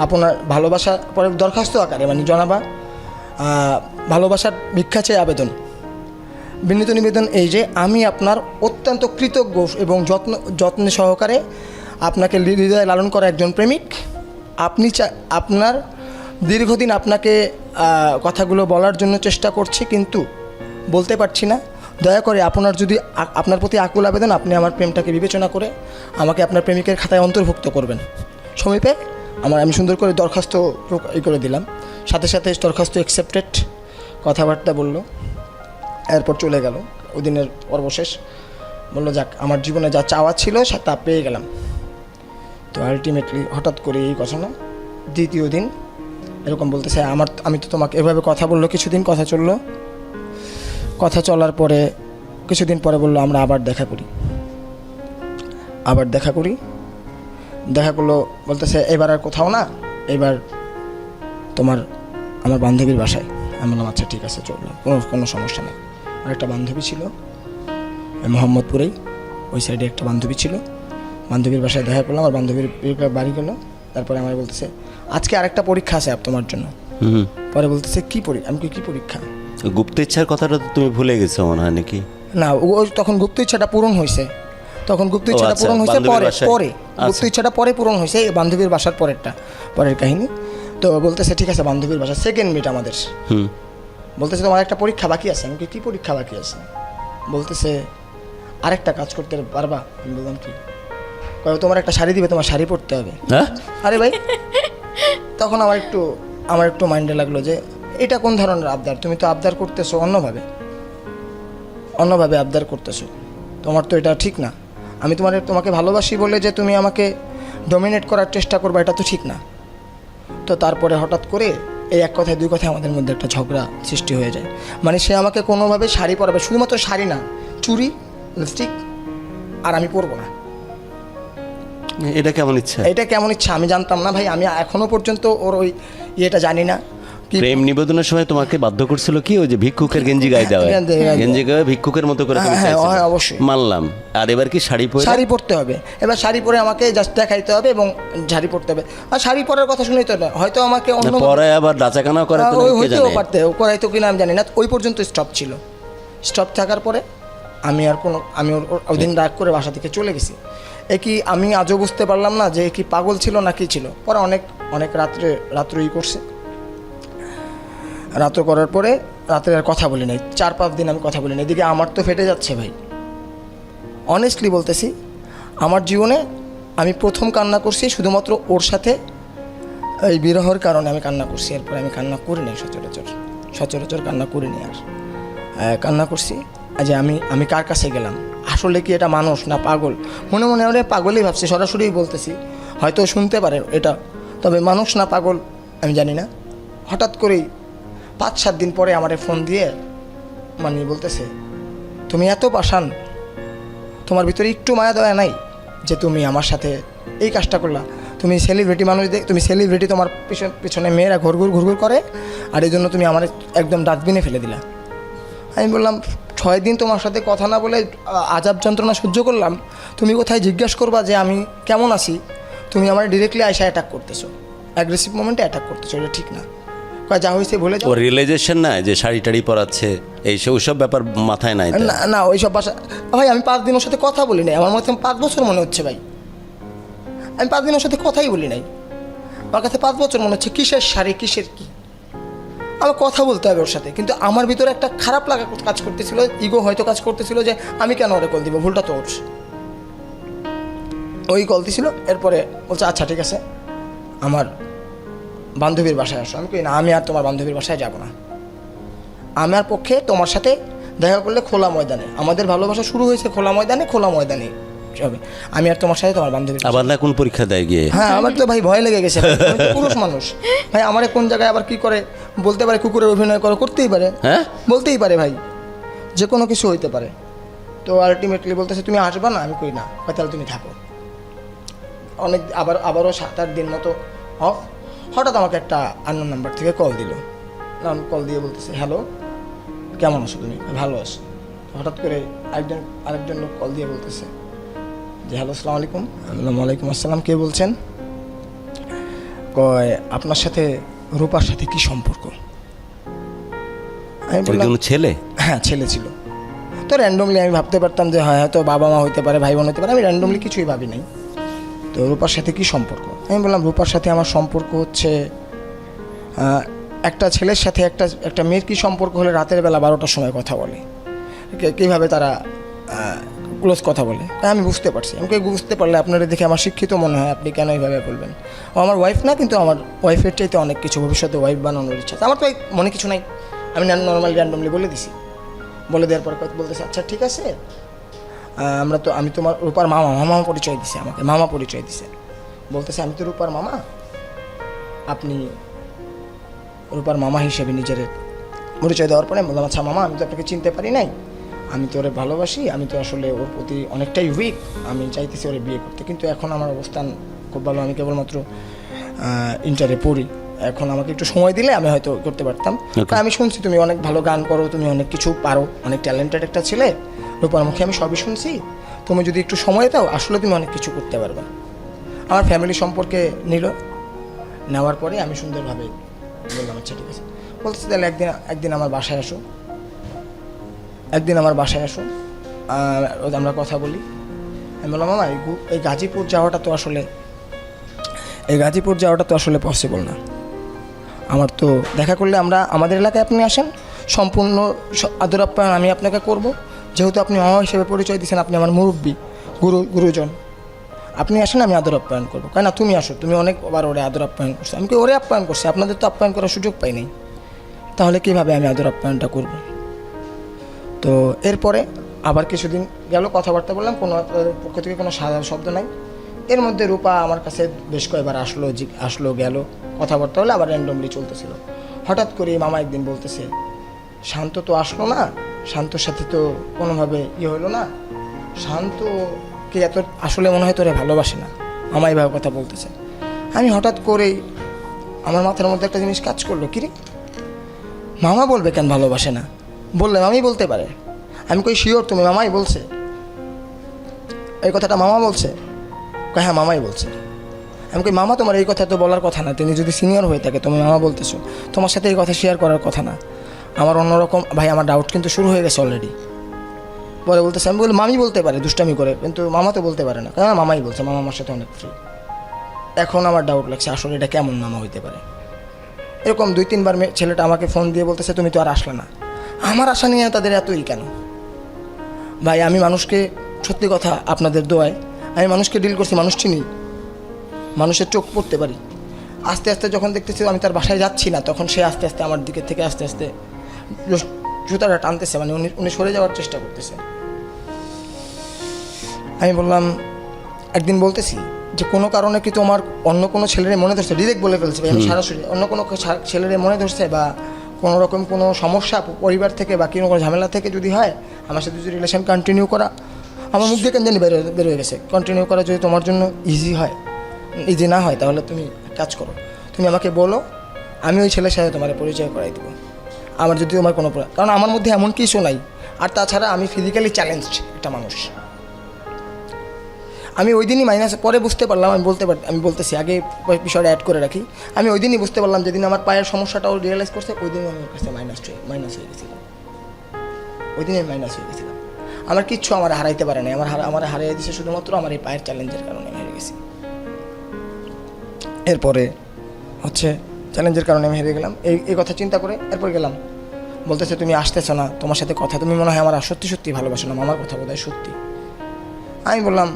আপনার ভালোবাসা, পরে দরখাস্ত আকারে মানে জনাবা ভালোবাসার ভিক্ষা চেয়ে আবেদন, বিনীত নিবেদন এই যে আমি আপনার অত্যন্ত কৃতজ্ঞ এবং যত্ন সহকারে আপনাকে হৃদয়ে লালন করা একজন প্রেমিক। আপনি আপনার দীর্ঘদিন আপনাকে কথাগুলো বলার জন্য চেষ্টা করছি, কিন্তু বলতে পারছি না। দয়া করে আপনার প্রতি আকুল আবেদন, আপনি আমার প্রেমটাকে বিবেচনা করে আমাকে আপনার প্রেমিকের খাতায় অন্তর্ভুক্ত করবেন। সমীপে আমি সুন্দর করে দরখাস্ত করে দিলাম, সাথে সাথে দরখাস্ত অ্যাকসেপ্টেড, কথাবার্তা বললো, এরপর চলে গেল। ওই দিনের সর্বশেষ বললো যাক আমার জীবনে যা চাওয়া ছিল তা পেয়ে গেলাম। তো আলটিমেটলি হঠাৎ করে এই ঘটনা, দ্বিতীয় দিন এরকম বলতেছে আমি তো তোমাকে এভাবে কথা বললো, কিছুদিন কথা চললো, কথা চলার পরে কিছুদিন পরে বললো আমরা আবার দেখা করি। দেখা করলো, বলতেছে এবার আর কোথাও না, এবার আমার বান্ধবীর বাসায়। আমি বললাম আচ্ছা ঠিক আছে চললো, কোনো সমস্যা নেই। আর একটা বান্ধবী ছিল মোহাম্মদপুরেই, ওই সাইডে একটা বান্ধবী ছিল, বান্ধবীর বাসায় দেখা করলাম। আর বান্ধবীর বাড়ি গেলো। তারপরে আমার বলতেছে আজকে আরেকটা পরীক্ষা আছে তোমার জন্য। পরে বলতেছে কি পরীক্ষা? আমি কি পরীক্ষা? গুপ্ত ইচ্ছার কথাটা তো তুমি ভুলে গেছো মনে হয় নাকি? না, তখন গুপ্ত ইচ্ছাটা পূরণ হয়েছে, পরে গুপ্ত ইচ্ছাটা পরে পূরণ হয়েছে, বান্ধবীর বাসার পরের কাহিনী। তো বলতেছে ঠিক আছে বান্ধবীর বাসা, সেকেন্ড মিট আমাদের। বলতেছে তোমার একটা পরীক্ষা বাকি আছে। আমি কি পরীক্ষা বাকি আছে? বলতেছে আরেকটা কাজ করতে পারবা? আমি বললাম কি? তোমার একটা শাড়ি দিবে, তোমার শাড়ি পরতে হবে। হ্যাঁ? আরে ভাই তখন আমার একটু মাইন্ডে লাগলো যে এটা কোন ধরনের আবদার, তুমি তো আবদার করতেছো অন্যভাবে আবদার করতেছো, তোমার তো এটা ঠিক না। আমি তোমাকে ভালোবাসি বলে যে তুমি আমাকে ডমিনেট করার চেষ্টা করবে, এটা তো ঠিক না। তো তারপরে হঠাৎ করে এই এক কথায় দুই কথায় আমাদের মধ্যে একটা ঝগড়া সৃষ্টি হয়ে যায়। মানে সে আমাকে কোনোভাবে শাড়ি পরাবে, শুধুমাত্র শাড়ি না, চুড়ি, লিপস্টিক, আর আমি পরবো না। এটা কেমন ইচ্ছা? এটা কেমন ইচ্ছা আমি জানতাম না ভাই, আমি এখনো পর্যন্ত ওর ওই ইয়েটা জানি না। প্রেম নিবেদনের সময় তোমাকে বাধ্য করছিল কি ওই যে ভিক্ষুকের গেঞ্জি গায়ে দেওয়া, গেঞ্জি গায়ে ভিক্ষুকের মতো করে তুমি হ্যাঁ, চাইছিলে? অবশ্যই মানলাম। আর এবার কি শাড়ি পরে? শাড়ি পরতে হবে, এবার শাড়ি পরে আমাকে জাস্ট দেখাইতে হবে এবং শাড়ি পরতে হবে। আর শাড়ি পরার কথা শুনেই তো না, হয়তো আমাকে অন্য পরে আবার ডাচাকানা করে তো কে হইতেও জানে। পারতে, করাইতো কিনা আমি জানি না। ওই পর্যন্ত স্টপ ছিল। স্টপ থাকার পরে আমি ওই দিন রাগ করে বাসা থেকে চলে গেছি। কি আমি আজও বুঝতে পারলাম না যে কি পাগল ছিল না কি ছিল। পরে অনেক রাত্রই করছে। রাত্র করার পরে রাত্রে আর কথা বলি নাই, 4-5 দিন আমি কথা বলি নাই। এদিকে আমার তো ফেটে যাচ্ছে ভাই, অনেস্টলি বলতেছি। আমার জীবনে আমি প্রথম কান্না করছি শুধুমাত্র ওর সাথে, এই বিরহের কারণে আমি কান্না করছি। এরপরে আমি কান্না করি নাই, সচরাচর কান্না করিনি। আর কান্না করছি যে আমি কার কাছে গেলাম, আসলে কি এটা মানুষ না পাগল। মনে মনে ওরে পাগলই ভাবছি, সরাসরি বলতেছি, হয়তো শুনতে পারে এটা, তবে মানুষ না পাগল আমি জানি না। হঠাৎ করেই 5-7 দিন পরে আমারে ফোন দিয়ে মানে বলতেছে, তুমি এত পাষাণ, তোমার ভিতরে একটু মায়া দয়া নাই যে তুমি আমার সাথে এই কাজটা করলা। তুমি সেলিব্রিটি মানুষ, তুমি সেলিব্রিটি, তোমার পিছনে মেয়েরা ঘুরঘুর করে, আর এই জন্য তুমি আমার একদম ডাস্টবিনে ফেলে দিলা। আমি বললাম 6 দিন তোমার সাথে কথা না বলে আজাব যন্ত্রণা সহ্য করলাম, তুমি কোথায় জিজ্ঞাসা করবা যে আমি কেমন আছি, তুমি আমার ডিরেক্টলি আয়সা অ্যাটাক করতেছো, অ্যাগ্রেসিভ মোমেন্টে অ্যাটাক করতেছো, এটা ঠিক না। যা হয়েছে বলে ও রিয়েলাইজেশন না যে শাড়ি টাড়ি পরাচ্ছে, ওইসব ব্যাপার মাথায় নাই? না ওইসব বাসা ভাই, আমি 5 দিন ওর সাথে কথা বলি নাই। আমার মধ্যে 5 বছর মনে হচ্ছে ভাই, আমি 5 দিন ওর সাথে কথাই বলি নাই। আমার কাছে 5 বছর মনে হচ্ছে। কিসের শাড়ি, কিসের কি, আমার কথা বলতে হবে ওর সাথে। কিন্তু আমার ভিতরে একটা খারাপ লাগা কাজ করতেছিল, ইগো হয়তো কাজ করতেছিল যে আমি কেন ওরে কল দিব, ভুলটা তো ওর। ওই কল দিছিল, এরপরে বলছে আচ্ছা ঠিক আছে আমার বান্ধবীর বাসায় আসো। আমি কই না, আমি আর তোমার বান্ধবীর বাসায় যাব না। আমার পক্ষে তোমার সাথে দেখা করলে খোলা ময়দানে, আমাদের ভালোবাসা শুরু হয়েছে খোলা ময়দানে হবে। আমি আর তোমার সাথে তোমার বান্ধবীর আবার না কোন পরীক্ষা দেয় গিয়ে? হ্যাঁ, আমার তো ভাই ভয় লেগে গেছে। আমি তো পুরুষ মানুষ ভাই, আমার কোন জায়গায় আবার কি করে বলতে পারে, কুকুরের অভিনয় করতেই পারে, হ্যাঁ বলতেই পারে ভাই, যে কোনো কিছু হইতে পারে। তো আলটিমেটলি বলতেছে তুমি আসবা না। আমি কই না, তাহলে তুমি থাকো। আবারও 7-8 দিন মতো অফ। হঠাৎ আমাকে একটা আননোন নাম্বার থেকে কল দিল। কল দিয়ে বলতেছে হ্যালো, কেমন আছো তুমি? ভালো আছো। হঠাৎ করে আরেকজন লোক কল দিয়ে বলতেছে যে হ্যালো, আসসালামু আলাইকুম। আমি বললাম ওয়ালাইকুম আসসালাম, কে বলছেন? কয় আপনার সাথে রূপার সাথে কি সম্পর্ক? আমি বললাম ছেলে? হ্যাঁ, ছেলে ছিল। তো র্যান্ডমলি আমি ভাবতে পারতাম যে হয়তো বাবা মা হইতে পারে, ভাই বোন হইতে পারে, আমি র্যান্ডমলি কিছুই ভাবি নাই। তো রূপার সাথে কি সম্পর্ক? আমি বললাম রূপার সাথে আমার সম্পর্ক হচ্ছে একটা ছেলের সাথে একটা মেয়ের কী সম্পর্ক হলে রাতের বেলা 12টার সময় কথা বলে, কীভাবে তারা ক্লোজ কথা বলে। তাই আমি বুঝতে পারছি। আমাকে বুঝতে পারলে আপনারা দেখে আমার শিক্ষিত মনে হয়, আপনি কেন এইভাবে বলবেন? ও আমার ওয়াইফ না, কিন্তু আমার ওয়াইফের চাইতে অনেক কিছু, ভবিষ্যতে ওয়াইফ বানানোর ইচ্ছা। আমার তো মনে কিছু নাই, আমি নর্মাল র্যান্ডমলি বলে দিছি। বলে দেওয়ার পর বলতেছে আচ্ছা ঠিক আছে, আমি তোমার রূপার মামা পরিচয় দিছে, আমাকে মামা পরিচয় দিছে। বলতেছে আমি তো রূপার মামা, আপনি রূপার মামা হিসেবে নিজের পরিচয় দেওয়ার পরে বললাম আচ্ছা মামা, আমি তো আপনাকে চিনতে পারি নাই, আমি তো ওরে ভালোবাসি, আমি তো আসলে ওর প্রতি অনেকটাই উইক, আমি চাইতেছি ওরে বিয়ে করতে, কিন্তু এখন আমার অবস্থান খুব ভালো, আমি কেবলমাত্র ইন্টারে পড়ি, এখন আমাকে একটু সময় দিলে আমি হয়তো করতে পারতাম। আমি শুনছি তুমি অনেক ভালো গান করো, তুমি অনেক কিছু পারো, অনেক ট্যালেন্টেড একটা ছেলে, রূপার মুখে আমি সবই শুনছি, তুমি যদি একটু সময় দাও আসলে তুমি অনেক কিছু করতে পারবে। আমার ফ্যামিলি সম্পর্কে নেওয়ার পরে আমি সুন্দরভাবে বললাম আচ্ছা ঠিক আছে। বলতেছি তাহলে একদিন আমার বাসায় আসো, আমরা কথা বলি। আমি বললাম মামা এই গাজীপুর যাওয়াটা তো আসলে পসিবল না। আমার তো দেখা করলে আমাদের এলাকায় আপনি আসেন, সম্পূর্ণ আদর আপ্যায়ন আমি আপনাকে করব, যেহেতু আপনি মামা হিসেবে পরিচয় দিয়েছেন, আপনি আমার মুরব্বী, গুরুজন, আপনি আসেন, আমি আদর আপ্যায়ন করবো। কেন না, তুমি আসো, তুমি অনেকবার ওরে আদর আপ্যায়ন করছো। আমি কি ওরে আপ্যায়ন করছি? আপনাদের তো আপ্যায়ন করার সুযোগ পাইনি, তাহলে কীভাবে আমি আদর আপ্যায়নটা করব? তো এরপরে আবার কিছুদিন গেল, কথাবার্তা বললাম, কোনো পক্ষ থেকে কোনো সাদা শব্দ নাই। এর মধ্যে রূপা আমার কাছে বেশ কয়েকবার আসলো গেল, কথাবার্তা হলে আবার র্যান্ডমলি চলতেছিল। হঠাৎ করে মামা একদিন বলতেছে, শান্ত তো আসলো না, শান্তর সাথে তো কোনোভাবে হলো না, শান্তকে এত আসলে মনে হয় তোরে ভালোবাসে না। মামা এইভাবে কথা বলতেছে। আমি হঠাৎ করেই আমার মাথার মধ্যে একটা জিনিস কাজ করলো, কিরে মামা বলবে কেন ভালোবাসে না? বললে মামি বলতে পারে। আমি কই শিওর তুমি মামাই বলছে এই কথাটা? মামা বলছে? কয় হ্যাঁ মামাই বলছে। আমি কই মামা তোমার এই কথা তো বলার কথা না, তিনি যদি সিনিয়র হয়ে থাকে, তুমি মামা বলতেছো, তোমার সাথে এই কথা শেয়ার করার কথা না। আমার অন্যরকম ভাই, আমার ডাউট কিন্তু শুরু হয়ে গেছে অলরেডি। পরে বলতেছে, আমি বলি মামি বলতে পারে দুষ্টামি করে, কিন্তু মামা তো বলতে পারে না। কারণ মামাই বলছে, মামা আমার সাথে অনেক ফ্রি। এখন আমার ডাউট লাগছে আসলে এটা কেমন মামা হইতে পারে। এরকম 2-3 বার ছেলেটা আমাকে ফোন দিয়ে বলতেছে, তুমি তো আর আসলে না। আমার আশা নিয়ে তাদের এতই কেন? ভাই আমি মানুষকে, সত্যি কথা আপনাদের দোয়ায় আমি মানুষকে ডিল করছি, মানুষ চিনি, মানুষের চোখ পড়তে পারি। আস্তে আস্তে যখন দেখতেছি আমি তার বাসায় যাচ্ছি না, তখন সে আস্তে আস্তে আমার দিকে থেকে আস্তে আস্তে জুতাটা টানতেছে, মানে উনি সরে যাওয়ার চেষ্টা করতেছে। আমি বললাম, একদিন বলতেছি যে কোনো কারণে কি তোমার অন্য কোনো ছেলের মনে ধরছে, ডিরেক্ট বলে ফেলছে ভাই, আমি সরাসরি অন্য কোনো ছেলের মনে ধরছে, বা কোনো রকম কোনো সমস্যা পরিবার থেকে বা কোনো ঝামেলা থেকে যদি হয়, আমার সাথে যদি রিলেশন কন্টিনিউ করা, আমার মুখ দিয়ে কেন জানি বের হয়ে গেছে, কন্টিনিউ করা যদি তোমার জন্য ইজি না হয়, তাহলে তুমি কাজ করো, তুমি আমাকে বলো, আমি ওই ছেলের সাথে তোমার পরিচয় করাই দেবো। আমার যদি তোমার কোনো, কারণ আমার মধ্যে এমন কিছু নাই, আর তাছাড়া আমি ফিজিক্যালি চ্যালেঞ্জড একটা মানুষ। আমি ওই দিনই পরে বুঝতে পারলাম, আমি বলতেছি আগে বিষয়টা অ্যাড করে রাখি। আমি ওই দিনই বুঝতে পারলাম, যেদিন আমার পায়ের সমস্যাটাও রিয়েলাইজ করছে, ওই দিনই আমার কাছে মাইনাস হয়ে গেছিলাম। ওই দিনই মাইনাস হয়ে গেছিলাম। আমার কিচ্ছু আমার হারাইতে পারে না, আমার হারিয়ে দিয়েছে শুধুমাত্র আমার এই পায়ের চ্যালেঞ্জের কারণে আমি হেরে গেছি। এরপরে হচ্ছে চ্যালেঞ্জের কারণে আমি হেরে গেলাম, এই কথা চিন্তা করে এরপর গেলাম, বলতেছে তুমি আসতেছো না, তোমার সাথে কথা, তুমি মনে হয় আমার সত্যি সত্যি ভালোবাসো না, আমার কথা বোধ হয় সত্যি। আমি বললাম,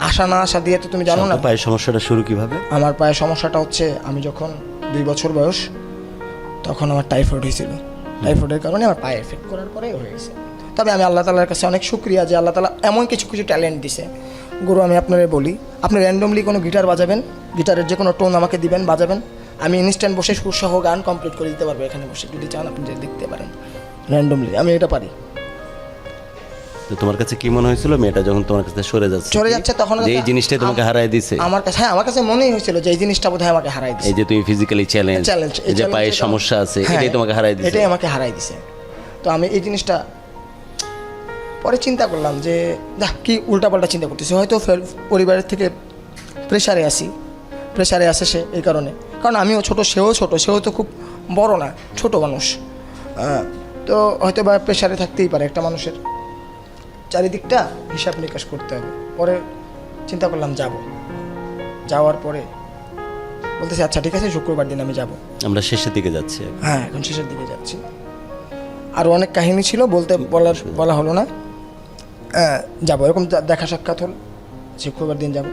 আশা না আসা দিয়ে তো তুমি জানো না। পায়ের সমস্যাটা শুরু কিভাবে? আমার পায়ের সমস্যাটা হচ্ছে, আমি যখন 2 বছর বয়স, তখন আমার টাইফয়েড হয়েছিল। টাইফয়েডের কারণে আমার পায়ে এফেক্ট করার পরে হয়ে গেছে। তবে আমি আল্লাহ তাআলার কাছে অনেক শুকরিয়া যে আল্লাহ তাআলা এমন কিছু ট্যালেন্ট দিছে। গুরু, আমি আপনাদের বলি, আপনি র্যান্ডমলি কোনো গিটার বাজাবেন, গিটারের যে কোনো টোন আমাকে দিবেন, বাজাবেন, আমি ইনস্ট্যান্ট বসে সুরসহ গান কমপ্লিট করে দিতে পারবো এখানে বসে। যদি চান আপনি দেখতে পারেন র্যান্ডমলি, আমি এটা পারি। তো তোমার কাছে কি মনে হয়েছিল মেয়েটা যখন তোমার কাছে সরে যাচ্ছে, তখন এই জিনিসটাই তোমাকে হারায় দিছে? আমার কাছে মনেই হয়েছিল যে এই জিনিসটা বোধহয় আমাকে হারাই দিছে। এই যে তুমি ফিজিক্যালি চ্যালেঞ্জ, এই যে পায়ের সমস্যা আছে, এটাই তোমাকে হারাই দিছে। এটাই আমাকে হারাই দিছে। তো আমি এই জিনিসটা পরে চিন্তা করলাম যে কি উল্টাপাল্টা চিন্তা করতেছি, হয়তো পরিবারের থেকে প্রেশারে আসে সে এই কারণে। কারণ আমিও ছোট, সেও তো খুব বড় না, ছোট মানুষ, তো হয়তো বা প্রেশারে থাকতেই পারে একটা মানুষের। চারিদিকটা হিসাব নিকাশ করতে হবে। পরে চিন্তা করলাম যাওয়ার পরে বলতেছি আচ্ছা ঠিক আছে, শুক্রবার দিন আমি যাব। আমরা শেষের দিকে যাচ্ছি। হ্যাঁ, এখন শেষের দিকে যাচ্ছি। আরও অনেক কাহিনী ছিল, বলা হলো না। যাবো, এরকম দেখা সাক্ষাৎ হল, শুক্রবার দিন যাব।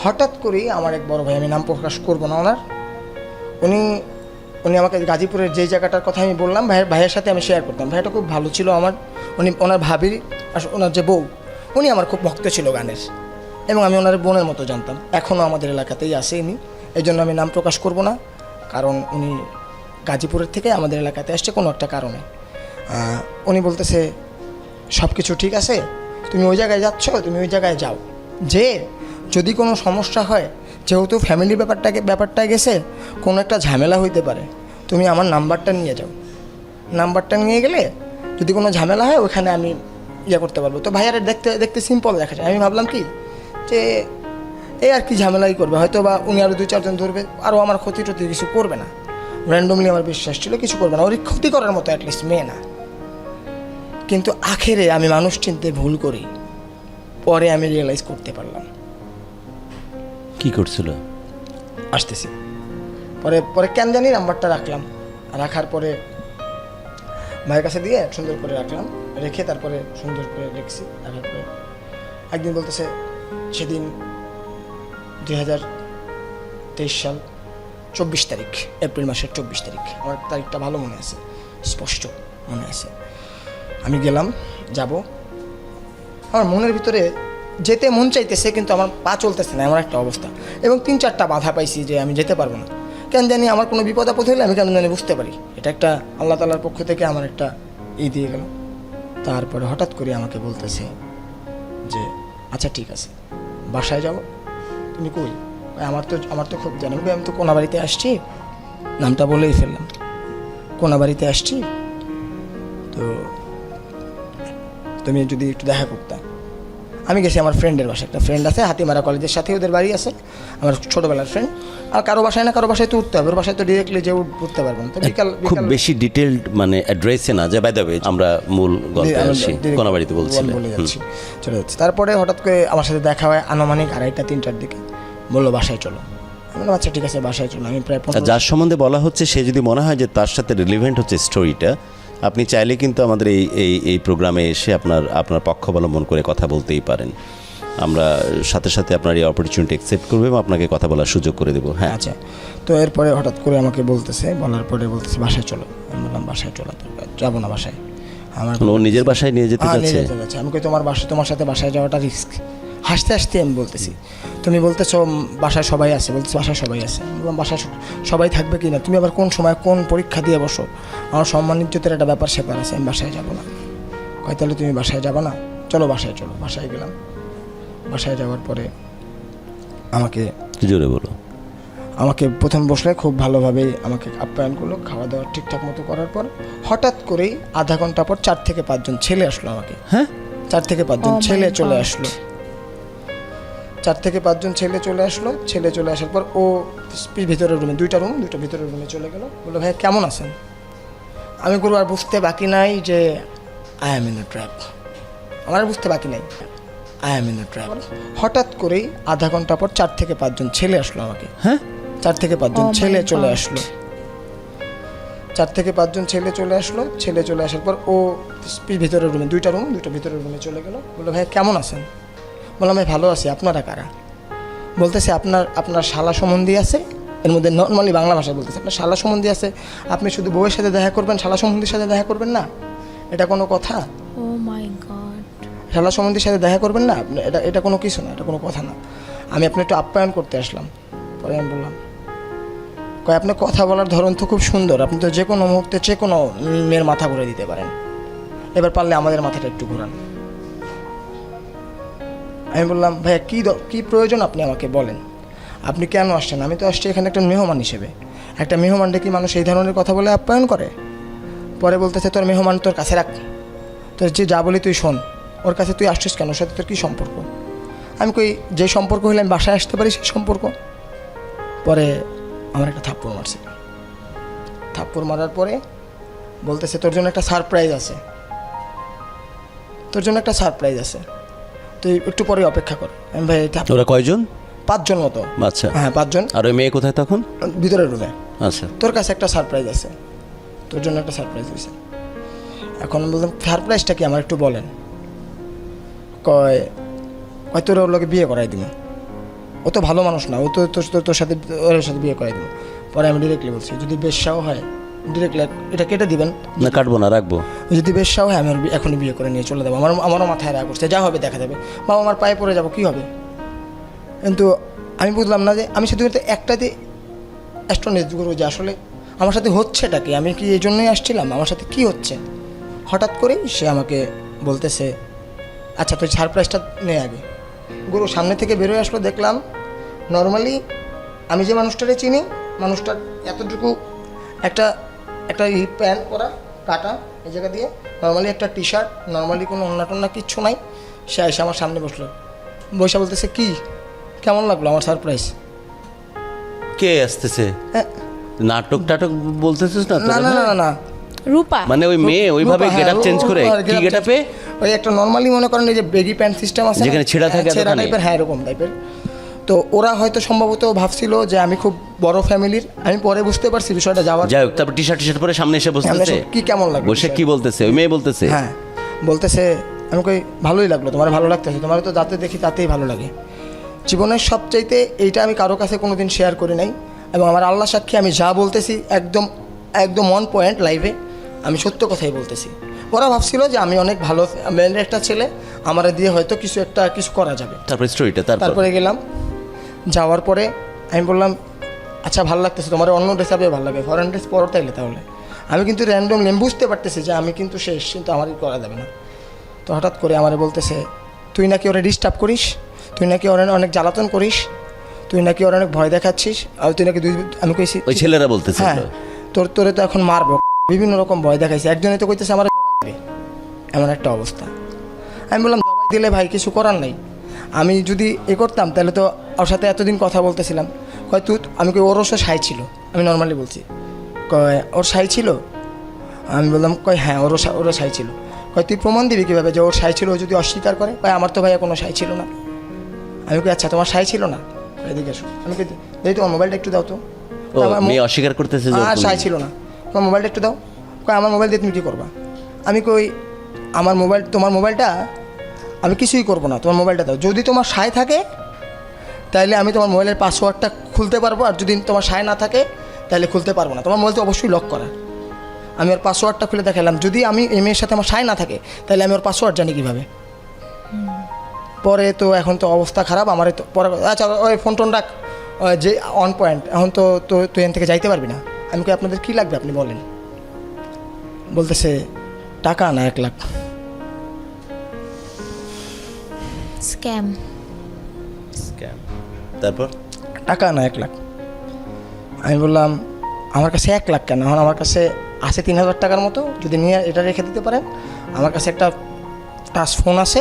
হঠাৎ করেই আমার এক বড় ভাই, আমি নাম প্রকাশ করবো না ওনার, উনি আমাকে গাজীপুরের যেই জায়গাটার কথা আমি বললাম, ভাইয়ের সাথে আমি শেয়ার করতাম। ভাইটা খুব ভালো ছিল আমার, ওনার ভাবির আর ওনার যে বউ, উনি আমার খুব ভক্ত ছিল গানের, এবং আমি ওনার বোনের মতো জানতাম। এখনও আমাদের এলাকাতেই আসে ইনি, এই জন্য আমি নাম প্রকাশ করব না, কারণ উনি গাজীপুরের থেকে আমাদের এলাকাতে আসছে কোনো একটা কারণে। উনি বলতেছে সব কিছু ঠিক আছে, তুমি ওই জায়গায় যাচ্ছ, তুমি ওই জায়গায় যাও, যে যদি কোনো সমস্যা হয়, যেহেতু ফ্যামিলির ব্যাপারটা গেছে, কোনো একটা ঝামেলা হইতে পারে, তুমি আমার নাম্বারটা নিয়ে যাও। নাম্বারটা নিয়ে গেলে যদি কোনো ঝামেলা হয়, ওখানে আমি করতে পারবো। তো ভাইয়ারা দেখতে সিম্পল দেখা যায়। আমি ভাবলাম কি যে এই আর কি ঝামেলাই করবে, হয়তো বা উনি আরও 2-4 জন ধরবে, আরও আমার ক্ষতি কিছু করবে না। র্যান্ডমলি আমার বিশ্বাস ছিল কিছু করবে না, ওর ক্ষতি করার মতো অ্যাটলিস্ট মেয়ে না। কিন্তু আখেরে আমি মানুষ চিনতে ভুল করি, পরে আমি রিয়েলাইজ করতে পারলাম। কি করছিল? আসতেছি। পরে কেন জানি নাম্বারটা রাখার পরে ভাইয়ের কাছে দিয়ে সুন্দর করে রেখে তারপরে সুন্দর করে রাখার পরে একদিন বলতেছে, সেদিন 2023 সাল 24 তারিখ, এপ্রিল মাসের 24 তারিখ। আমার তারিখটা ভালো মনে আছে, স্পষ্ট মনে আছে। আমি গেলাম, যাব, আমার মনের ভিতরে যেতে মন চাইতেছে, কিন্তু আমার পা চলতেছে না, এমন একটা অবস্থা। এবং 3-4টা বাধা পাইছি যে আমি যেতে পারবো না। কেন জানি আমার কোনো বিপদ আপদ হলে আমি কেন জানি বুঝতে পারি এটা একটা আল্লাহ তাআলার পক্ষ থেকে আমার একটা দিয়ে গেল। তারপরে হঠাৎ করে আমাকে বলতেছে যে আচ্ছা ঠিক আছে, বাসায় যাব। তুমি কই? আমার তো খুব জানি, আমি তো কোনাবাড়িতে আসছি, নামটা বলেই ফেললাম, কোনাবাড়িতে আসছি, তো তুমি যদি একটু দেখা করতে। আমি গেছি আমার ফ্রেন্ডের বাসায়, একটা ফ্রেন্ড আছে হাতিমারা কলেজের সাথে, ওদের বাড়ি আছে, আমার ছোটোবেলার ফ্রেন্ড। আর কারো বাসায় না কারো বাসায় তো উঠতে হবে, ওর বাসায় তো ডিরেক্টলি যে উঠতে পারবো না। তো খুব বেশি ডিটেইলড মানে অ্যাড্রেসে না যে, বাই দ্য ওয়ে আমরা মূল গল্পে আসি, কোনাবাড়িতে বলছিলেন। বলে যাচ্ছি, চলে যাচ্ছি। তারপরে হঠাৎ করে আমার সাথে দেখা হয় আনুমানিক 2:30-3টার দিকে, বললো বাসায় চলো। আমি বললাম আচ্ছা ঠিক আছে বাসায় চলো। আমি প্রায় যার সম্বন্ধে বলা হচ্ছে সে যদি মনে হয় যে তার সাথে রিলেভেন্ট হচ্ছে স্টোরিটা, আপনি চাইলে কিন্তু আমাদের এই প্রোগ্রামে এসে আপনার পক্ষ অবলম্বন করে কথা বলতেই পারেন। আমরা সাথে সাথে আপনার এই অপরচুনিটি অ্যাকসেপ্ট করবো এবং আপনাকে কথা বলার সুযোগ করে দেবো। হ্যাঁ আচ্ছা। তো এরপরে হঠাৎ করে আমাকে বলার পরে বলতেছে বাসায় চলো। আমি বললাম বাসায় চলো, যাবো না বাসায়। আমার ও নিজের বাসায় নিয়ে যেতে চাচ্ছে। আমি কই তোমার সাথে বাসায় যাওয়াটা রিস্ক। হাসতে হাসতে আমি বলতেছি, তুমি বলতেছো বাসায় সবাই আছে, বলতেছো বাসায় সবাই আছে। আমি বললাম বাসায় সবাই থাকবে কি না, তুমি আবার কোন সময় কোন পরীক্ষা দিয়ে বসো, আমার সম্মান ইজ্জতের একটা ব্যাপার স্যাপার আছে, আমি বাসায় যাবো না। কয় তাহলে তুমি বাসায় যাবো না? চলো বাসায় চলো। বাসায় গেলাম। বাসায় যাওয়ার পরে আমাকে জোরে বলো। আমাকে প্রথম বসলে খুব ভালোভাবেই আমাকে আপ্যায়ন করলো, খাওয়া দাওয়া ঠিকঠাক মতো করার পর হঠাৎ করেই আধা ঘন্টা পর 4 থেকে 5 জন ছেলে আসলো আমাকে। হ্যাঁ, 4 থেকে 5 জন Oh my ছেলে চলে God. আসলো। 4 থেকে 5 জন ছেলে চলে আসলো। ছেলে চলে আসার পর ও ভিতরের রুমে, 2টা ভিতরের রুমে চলে গেল। বললো ভাই কেমন আছেন? আমি গুরু আর বুঝতে বাকি নাই যে I am in a trap. আমার আর বুঝতে বাকি নাই, I am in a trap. হঠাৎ করেই আধা ঘন্টা পর 4 থেকে 5 জন ছেলে আসলো আমাকে। হ্যাঁ, 4 থেকে 5 জন Oh my ছেলে চলে God. আসলো। 4 থেকে 5 জন ছেলে চলে আসলো। ছেলে চলে আসার পর ও ভিতরের রুমে, 2টা ভিতরের রুমে চলে গেল। বললো ভাই কেমন আছেন? বললাম ভাই ভালো আছি, আপনারা কারা? বলতেছে আপনার শালা সম্বন্ধী আছে। এর মধ্যে নর্মালি বাংলা ভাষায় বলতেছে আপনার শালা সম্বন্ধী আছে, আপনি শুধু বউয়ের সাথে দেখা করবেন, শালা সম্বন্ধীর সাথে দেখা করবেন না? এটা কোনো কথা? ও মাই গড। শালা সম্বন্ধীর সাথে দেখা করবেন না? এটা কোনো কিছু না, এটা কোনো কথা না। আমি আপনি একটু আপ্যায়ন করতে আসলাম। পরে আমি বললাম আপনার কথা বলার ধরন তো খুব সুন্দর, আপনি তো যে কোনো মুহূর্তে যে কোনো মেয়ের মাথা ঘুরে দিতে পারেন, এবার পারলে আমাদের মাথাটা একটু ঘোরান। আমি বললাম ভাইয়া কী প্রয়োজন আপনি আমাকে বলেন, আপনি কেন আসছেন? আমি তো আসছি এখানে একটা মেহমান হিসেবে। একটা মেহমানটা কি মানুষ এই ধরনের কথা বলে আপ্যায়ন করে? পরে বলতেছে তোর মেহমান তোর কাছে রাখ, তোর যে যা বলি তুই শোন, ওর কাছে তুই আসছিস কেন, ওর সাথে তোর কী সম্পর্ক? আমি কই যে সম্পর্ক হলে আমি বাসায় আসতে পারি সেই সম্পর্ক। পরে আমার একটা থাপ্পড় মারছে। থাপ্পড় মারার পরে বলতেছে তোর জন্য একটা সারপ্রাইজ আছে, তুই একটু পরে অপেক্ষা কর। আমি ভাই ওরা কয়জন? 5 জন মতো। আচ্ছা, হ্যাঁ 5 জন। আর ওই মেয়ে কোথায় তখন? ভিতরের রুমে। আচ্ছা, তোর কাছে একটা সারপ্রাইজ আছে, তোর জন্য একটা সারপ্রাইজ হয়েছে। এখন বললাম সারপ্রাইজটা কি আমার একটু বলেন। কয় তোর ওর লোকে বিয়ে করাই দিব। ও তো ভালো মানুষ না, ও তো তোর সাথে ওর সাথে বিয়ে করাই দিব। পরে আমি ডিরেক্টলি বলছি যদি বেশ্যাও হয় ডিরেক্টলি এটা কেটে দিবেন না, কাটবো না, রাখবো। যদি বেশ্যাও হয় আমি এখনই বিয়ে করে নিয়ে চলে যাবো, আমারও মাথায় রাগ করছে, যা হবে দেখা যাবে, বাবা আমার পায়ে পড়ে যাবো, কী হবে? কিন্তু আমি বুঝলাম না যে আমি শুধুমাত্র একটাতে অ্যাস্ট্রোনিজ করবো যে আসলে আমার সাথে হচ্ছেটা কি, আমি কি এই জন্যই আসছিলাম, আমার সাথে কি হচ্ছে। হঠাৎ করেই সে আমাকে বলতেছে আচ্ছা তুই সারপ্রাইজটা নে আগে। গুরু সামনে থেকে বেরোয় আসলো, দেখলাম নর্মালি আমি যে মানুষটারে চিনি, মানুষটার এতটুকু একটা প্যান্ট পরা কাটা এই জায়গা দিয়ে, নর্মালি একটা টি শার্ট, নর্মালি কোনো অন্য টন্না কিচ্ছু নাই। সে এসে আমার সামনে বসলো, বৈশা বলতেছে কি কেমন লাগলো আমার সারপ্রাইজ? কে আসতেছে? নাটক টাটক বলতেছিস না? না না না না রূপা মানে ওই মেয়ে ওইভাবে গেটআপ চেঞ্জ করে কি গেটআপে? ওই একটা নর্মালি মনে করেন এই যে বেগি প্যান্ট সিস্টেম আছে যেখানে ছেঁড়া থাকে, ছেঁড়া টাইপের, হ্যাঁ এরকম টাইপের। তো ওরা হয়তো সম্ভবত ভাবছিল যে আমি খুব বড় ফ্যামিলির। আমি পরে বুঝতে পারছি বিষয়টা যাওয়ার। যাই হোক, তারপর টি শার্ট পরে সামনে এসে বসতেছে। কি কেমন লাগলো? বসে কি বলতেছে? ওই মেয়ে বলতেছে হ্যাঁ বলতেছে আমি কই ভালোই লাগলো, তোমার ভালো লাগতেছে, তোমার তো যাতে দেখি তাতেই ভালো লাগে। জীবনের সবচাইতে এইটা আমি কারো কাছে কোনো দিন শেয়ার করি নাই, এবং আমার আল্লাহ সাক্ষী আমি যা বলতেছি একদম একদম অন পয়েন্ট লাইভে আমি সত্য কথাই বলতেছি। ওরা ভাবছিল যে আমি অনেক ভালো মেয়ের একটা ছেলে, আমার দিয়ে হয়তো কিছু করা যাবে। তারপর স্টোরিটা তারপরে গেলাম, যাওয়ার পরে আমি বললাম আচ্ছা ভালো লাগতেছে তোমার অন্য ড্রেস আপে ভালো লাগে, ফরেন ড্রেস পরো তাইলে। তাহলে আমি কিন্তু র্যান্ডমলি আমি বুঝতে পারতেছি যে আমি কিন্তু শেষ, কিন্তু আমারই করা যাবে না। তো হঠাৎ করে আমার বলতেছে তুই নাকি ওরা ডিস্টার্ব করিস, তুই নাকি ওরা অনেক জ্বালাতন করিস, তুই নাকি ওরা অনেক ভয় দেখাচ্ছিস, আর তুই নাকি আমি কইছি ওই ছেলেরা বলতেছে হ্যাঁ তোরে তো এখন মারবো, বিভিন্ন রকম ভয় দেখাইছে। একজনে তো কইতেছে আমার জবাই দিবে, এমন একটা অবস্থা। আমি বললাম জবাই দিলে ভাই কিছু করার নাই, আমি যদি করতাম তাহলে তো ওর সাথে এতদিন কথা বলতেছিলাম। কয় তুই, আমি কই ওর সাই ছিল, আমি নর্মালি বলছি। কয় ওর সাই ছিল, আমি বললাম কয় হ্যাঁ ওরও সাই ছিল। কয় তুই প্রমাণ দিবি কীভাবে যে ওর সাই ছিল, ও যদি অস্বীকার করে? কয় আমার তো ভাইয়া কোনো সাই ছিল না। আমি কই আচ্ছা তোমার সাই ছিল না, এদিকে এসো। আমি কই দিই তোমার মোবাইলটা একটু দাও তো। মেয়ে অস্বীকার করতেছে যে আর সাই ছিল না। তোমার মোবাইলটা একটু দাও। কয় আমার মোবাইল দিয়ে তুমি কী করবা? আমি কই আমার মোবাইল, তোমার মোবাইলটা আমি কিছুই করবো না, তোমার মোবাইলটা দাও। যদি তোমার সাই থাকে তাহলে আমি তোমার মোবাইলের পাসওয়ার্ডটা খুলতে পারবো, আর যদি তোমার সাই না থাকে তাহলে খুলতে পারবো না। তোমার মোবাইল তো অবশ্যই লক করা। আমি ওর পাসওয়ার্ডটা খুলে দেখালাম, যদি আমি এই মেয়ের সাথে আমার সাই না থাকে তাহলে আমি ওর পাসওয়ার্ড জানি কীভাবে? পরে তো এখন তো অবস্থা খারাপ আমার। তো পরে আচ্ছা ওই ফোন টোন রাখ, যে অন পয়েন্ট, এখন তো তুই এখান থেকে যাইতে পারবি না। আমি কই আপনাদের কী লাগবে আপনি বলেন। বলতেছে টাকা না 1 লাখ। স্ক্যাম। তারপর টাকা না 1 লাখ। আমি বললাম আমার কাছে 1 লাখ কেন, এখন আমার কাছে আছে 3,000 টাকার মতো, যদি নিয়ে এটা রেখে দিতে পারেন। আমার কাছে একটা টাচ ফোন আছে,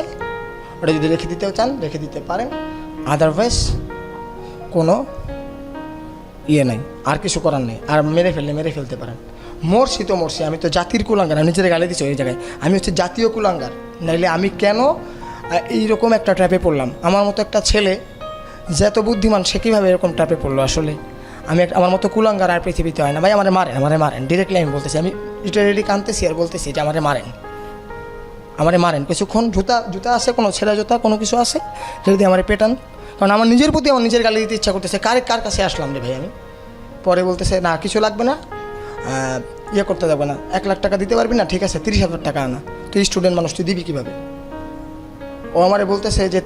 ওটা যদি রেখে দিতেও চান রেখে দিতে পারেন, আদারওয়াইজ কোনো নাই, আর কিছু করার নেই। আর মেরে ফেলতে পারেন। মরছি তো মরছি, আমি তো জাতির কুলাঙ্গার। আমি নিজের গালি দিচ্ছি ওই জায়গায়, আমি হচ্ছে জাতীয় কুলাঙ্গার। নাইলে আমি কেন এইরকম একটা ট্র্যাপে পড়লাম? আমার মতো একটা ছেলে যে এত বুদ্ধিমান, সে কীভাবে এরকম ট্র্যাপে পড়লো? আসলে আমি আমার মতো কুলাঙ্গার আর পৃথিবীতে হয় না ভাই। আমারে মারেন ডিরেক্টলি আমি বলতেছি, আমি লিটারেলি কাঁদতেছি আর বলতেছি যে আমারে মারেন কিছুক্ষণ। জুতা আছে, কোনো ছেঁড়া জুতা কোনো কিছু আছে, যদি আমারে পেটান। কারণ আমার নিজের প্রতি আমার নিজের গালি দিতে ইচ্ছা করতেছে। কার কাছে আসলাম রে ভাই আমি? পরে বলতেছে না কিছু লাগবে না, করতে যাবে না, 1 লাখ টাকা দিতে পারবি না, ঠিক আছে 30,000 টাকা আনা। তুই স্টুডেন্ট মানুষ, তুই দিবি কীভাবে? ও আমারে বলতেছে যে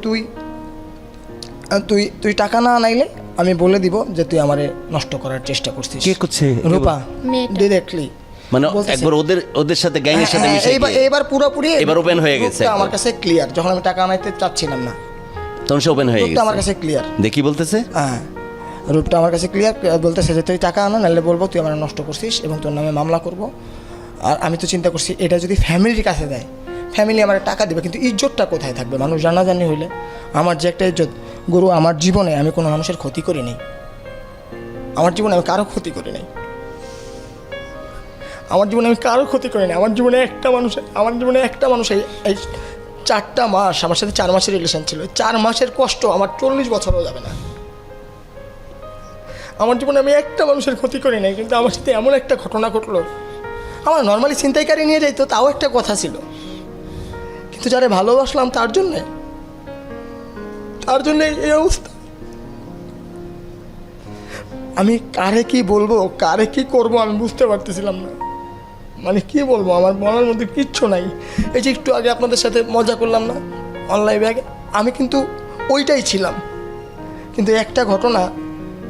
তুই টাকা না আনাইলে আমি বলে দিব যে তুই আমারে নষ্ট করার চেষ্টা করছিস। কে করছে? রূপা মেয়েটা। ডিরেক্টলি মানে একবার ওদের সাথে গ্যাংয়ের সাথে মিশে এবার পুরোপুরি এবার ওপেন হয়ে গেছে। আমার কাছে ক্লিয়ার, যখন আমি টাকা আনাইতে চাচ্ছিলাম না তখন সে ওপেন হয়ে গেছে। আমার কাছে ক্লিয়ার। দেখি বলতেছে হ্যাঁ, রূপটা আমার কাছে ক্লিয়ার বলতেছে যে তুই টাকা আনা, নাহলে বলবো তুই আমার নষ্ট করছিস এবং তোর নামে মামলা করব। আর আমি তো চিন্তা করছি এটা যদি ফ্যামিলির কাছে দেয়, ফ্যামিলি আমার টাকা দেবে, কিন্তু ইজ্জতটা কোথায় থাকবে? মানুষ জানাজানি হইলে আমার যে একটা ইজ্জত। গুরু, আমার জীবনে আমি কোনো মানুষের ক্ষতি করি নাই, আমার জীবনে আমি কারো ক্ষতি করি নাই, আমার জীবনে একটা মানুষ এই 4টা মাস আমার সাথে 4 মাসের রিলেশন ছিল। 4 মাসের কষ্ট আমার 40 বছরও যাবে না। আমার জীবনে আমি একটা মানুষের ক্ষতি করি নাই, কিন্তু আমার সাথে এমন একটা ঘটনা ঘটলো। আমার নর্মালি ছিনতাইকারী নিয়ে যাইতো, তাও একটা কথা ছিল, কিন্তু যারে ভালোবাসলাম তার জন্যে এই অবস্থা। আমি কারে কি বলবো, কারে কি করবো আমি বুঝতে পারতেছিলাম না। মানে কি বলবো, আমার মনের মধ্যে কিচ্ছু নাই। এই যে একটু আগে আপনাদের সাথে মজা করলাম না অনলাইনে, আগে আমি কিন্তু ওইটাই ছিলাম, কিন্তু একটা ঘটনা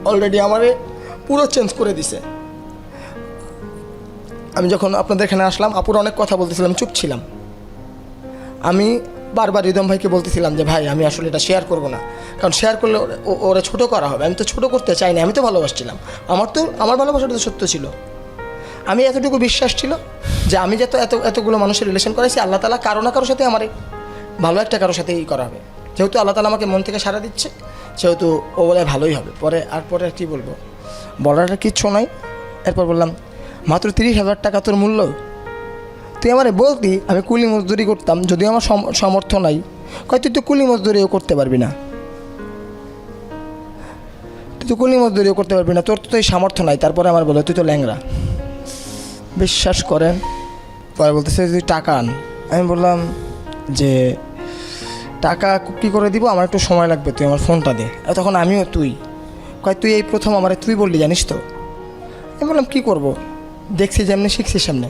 অলরেডি আমারে পুরো চেঞ্জ করে দিছে। আমি যখন আপনাদের এখানে আসলাম, আপুরা অনেক কথা বলতেছিলাম, চুপ ছিলাম। আমি বারবার রিদম ভাইকে বলতেছিলাম যে ভাই আমি আসলে এটা শেয়ার করবো না, কারণ শেয়ার করলে ওরা ছোটো করা হবে। আমি তো ছোটো করতে চাই না, আমি তো ভালোবাসছিলাম। আমার ভালোবাসাটা তো সত্য ছিল। আমি এতটুকু বিশ্বাস ছিল যে আমি যত এতগুলো মানুষের রিলেশন করেছি, আল্লাহ তাআলা কারো না কারোর সাথে আমার ভালো একটা কারোর সাথেই করা হবে। যেহেতু আল্লাহ তাআলা আমাকে মন থেকে সাড়া দিচ্ছে, সেহেতু ও বলে ভালোই হবে। পরে আর কী বলবো, বলার কিচ্ছু নাই। এরপর বললাম মাত্র 30,000 টাকা তোর মূল্য, তুই আমারে বলতি আমি কুলি মজদুরি করতাম, যদিও আমার সামর্থ্য নাই। কয় তুই তো কুলি মজদুরিও করতে পারবি না, তোর তো এই সামর্থ্য নাই। তারপরে আমার বলে তুই তো ল্যাংরা। বিশ্বাস করেন, পরে বলতেছে তুই টাকা আন। আমি বললাম যে টাকা কী করে দিব, আমার একটু সময় লাগবে, তুই আমার ফোনটা দে। তখন আমিও তুই কয় তুই এই প্রথম আমারে তুই বললি জানিস তো। আমি বললাম কী করব, দেখছি যেমনি শিখছি সামনে,